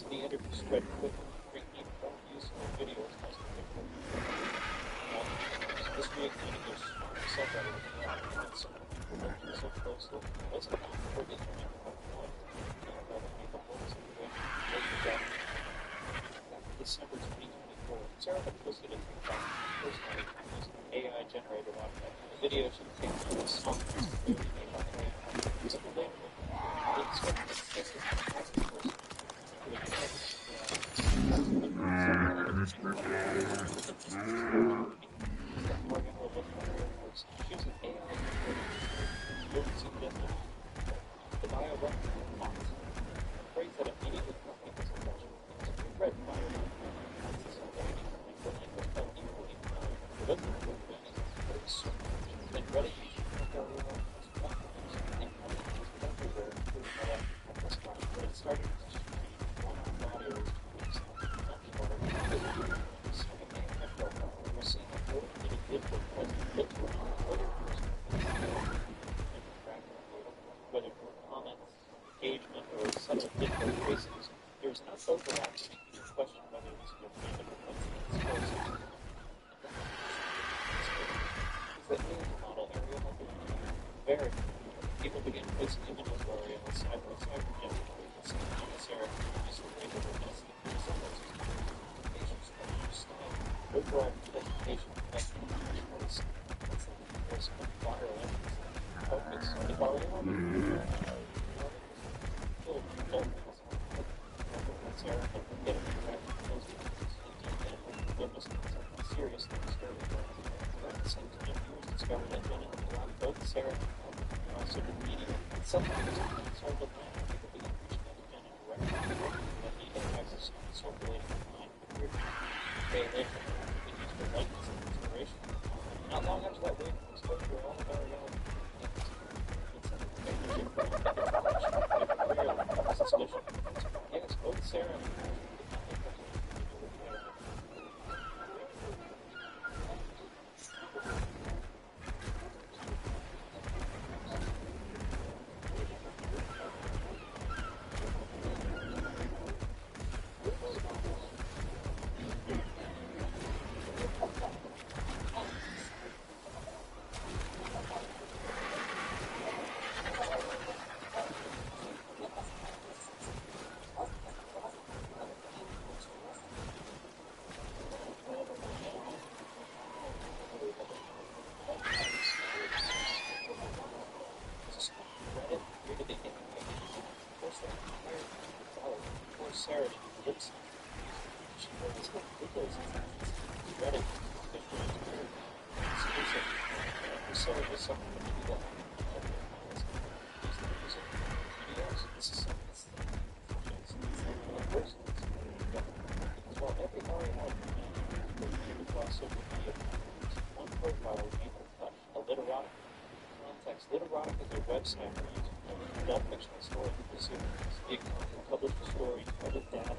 The interview spread quickly, bringing even more views to their videos as the victim. This reignited their strong subreddit and so working so closely wasn't enough for the internet to have one made the whole situation was done. Back in December 2024, Sarah had posted a TikTok personally using AI generated audio. The video she taken from a song clearly made by AI. It's unbelievable. They discovered that this is an active person who had choosing AI suggested the bioweapon box, a phrase that immediately caught people's attention. Red bioweapon box is a very language that equally looking for things that is so much and ready everywhere at this point. But it started one audio was we're seeing a little bit of different whether for comments, engagement, or such a different races, there's enough overlap to make you question whether this is a random exposure. Is that new model area like very people begin placing images of Ariel side by side with Jessica. It's unnecessary to use the label of Jessica. Overall presentation of was viral focus on the Ariel. Sarah had been getting back to those serious things started. At the same time, viewers discovered that Jenna had blocked both Sarah and also the media. Something was concerned with that. People began reaching out to Jenna directly that he had access to circulating online. They later used their likeness and inspiration. Not long after that wave of exposure, all of Ariel suspicion. Yes, both Sarah and Sarah lips. She was because Reddit Sarah was something to do that. This is something well, every RAL across social media one profile will be touch a literati. Context literati is a website for using adult fictional stories to pursue. The account can publish a story, public data.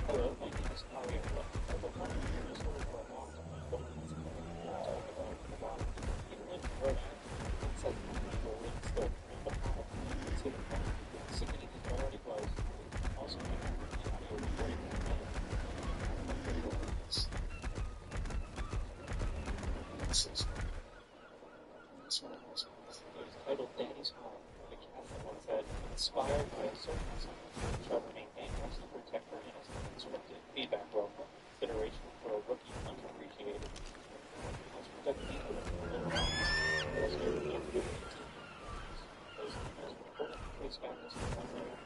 Hello, my name is Aria. I've been running this story for a long time, but it's talking about it a lot. Even if you wrote it's like people would still read the problem. See the problem. Submitting the priority was also making the audio recording. This one was titled Danny's Home. The caption once said, inspired by a circumstance, shall remain nameless to protect her innocent constructive feedback role. Consideration for a rookie unappreciated. Let's protect people. Please back us to one layer.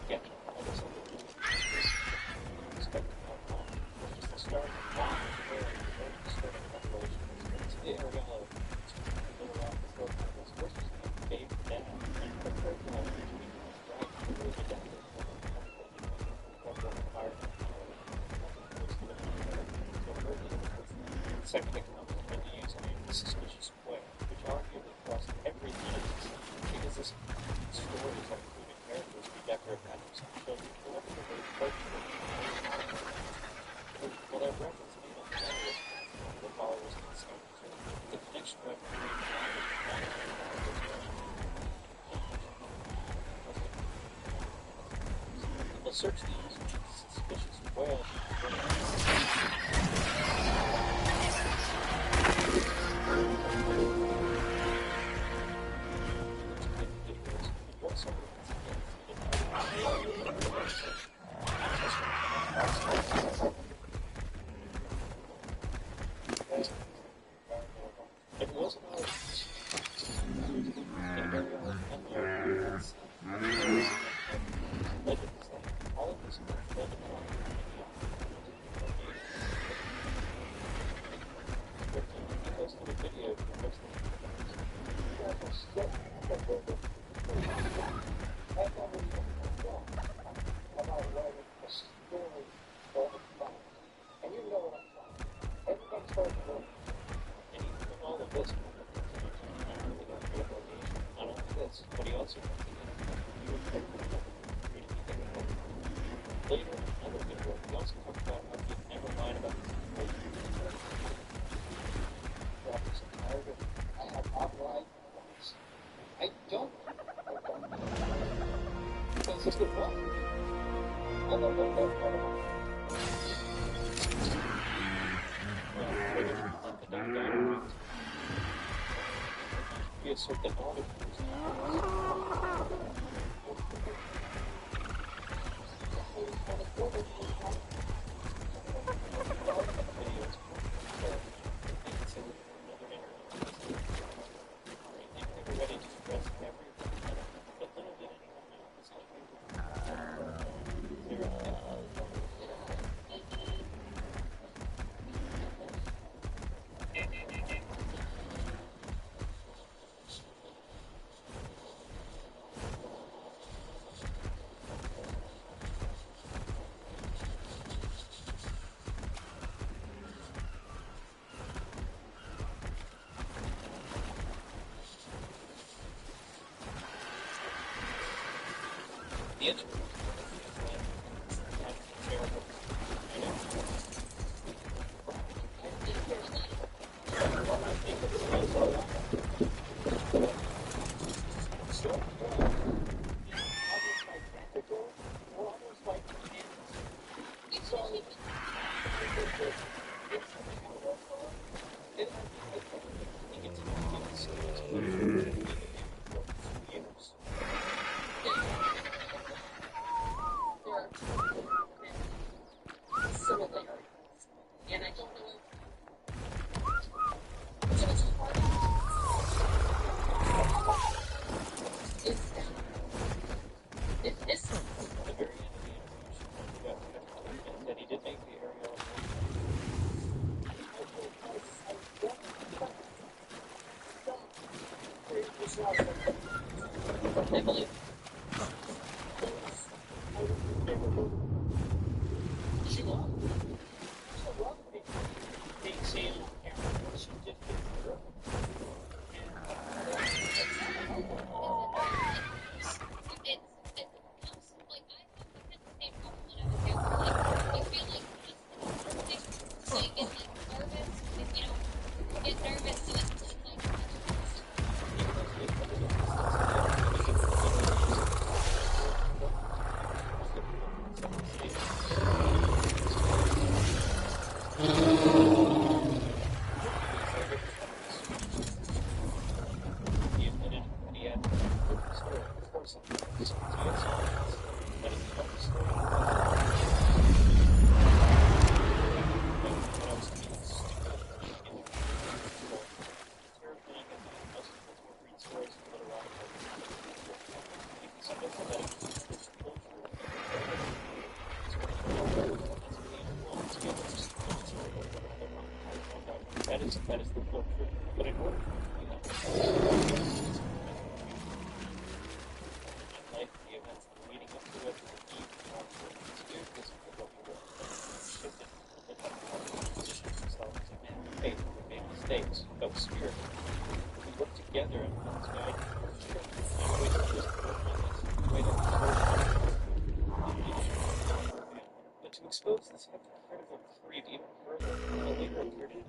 Get all this other respect to our mom. It's just the start of long and starting preparation. It's the area of little off the program was first Dave down and prepared for the second account has been used in a suspicious way, which arguably crossed every limit because this stories are including characters who decorate matches and children whoever the very culture well, that reference made on the followers concerned. The connection web search these suspicious whales. It wasn't all of this video. And you know what I'm talking. Everybody's heard of it. And even all of this, not only this, but he also later in another video, he also talked about how he never lied about his I'm tired of I have not lied once. I don't. Because it's good luck. We assert that all of the end. That is the full truth. But in order for you to like the events leading up to it, you have to do this with what you wrote. Shifted positions themselves as a man of faith who made mistakes, but spirit. We work together and let's guide but to expose this hypocritical creed even further, the later appeared in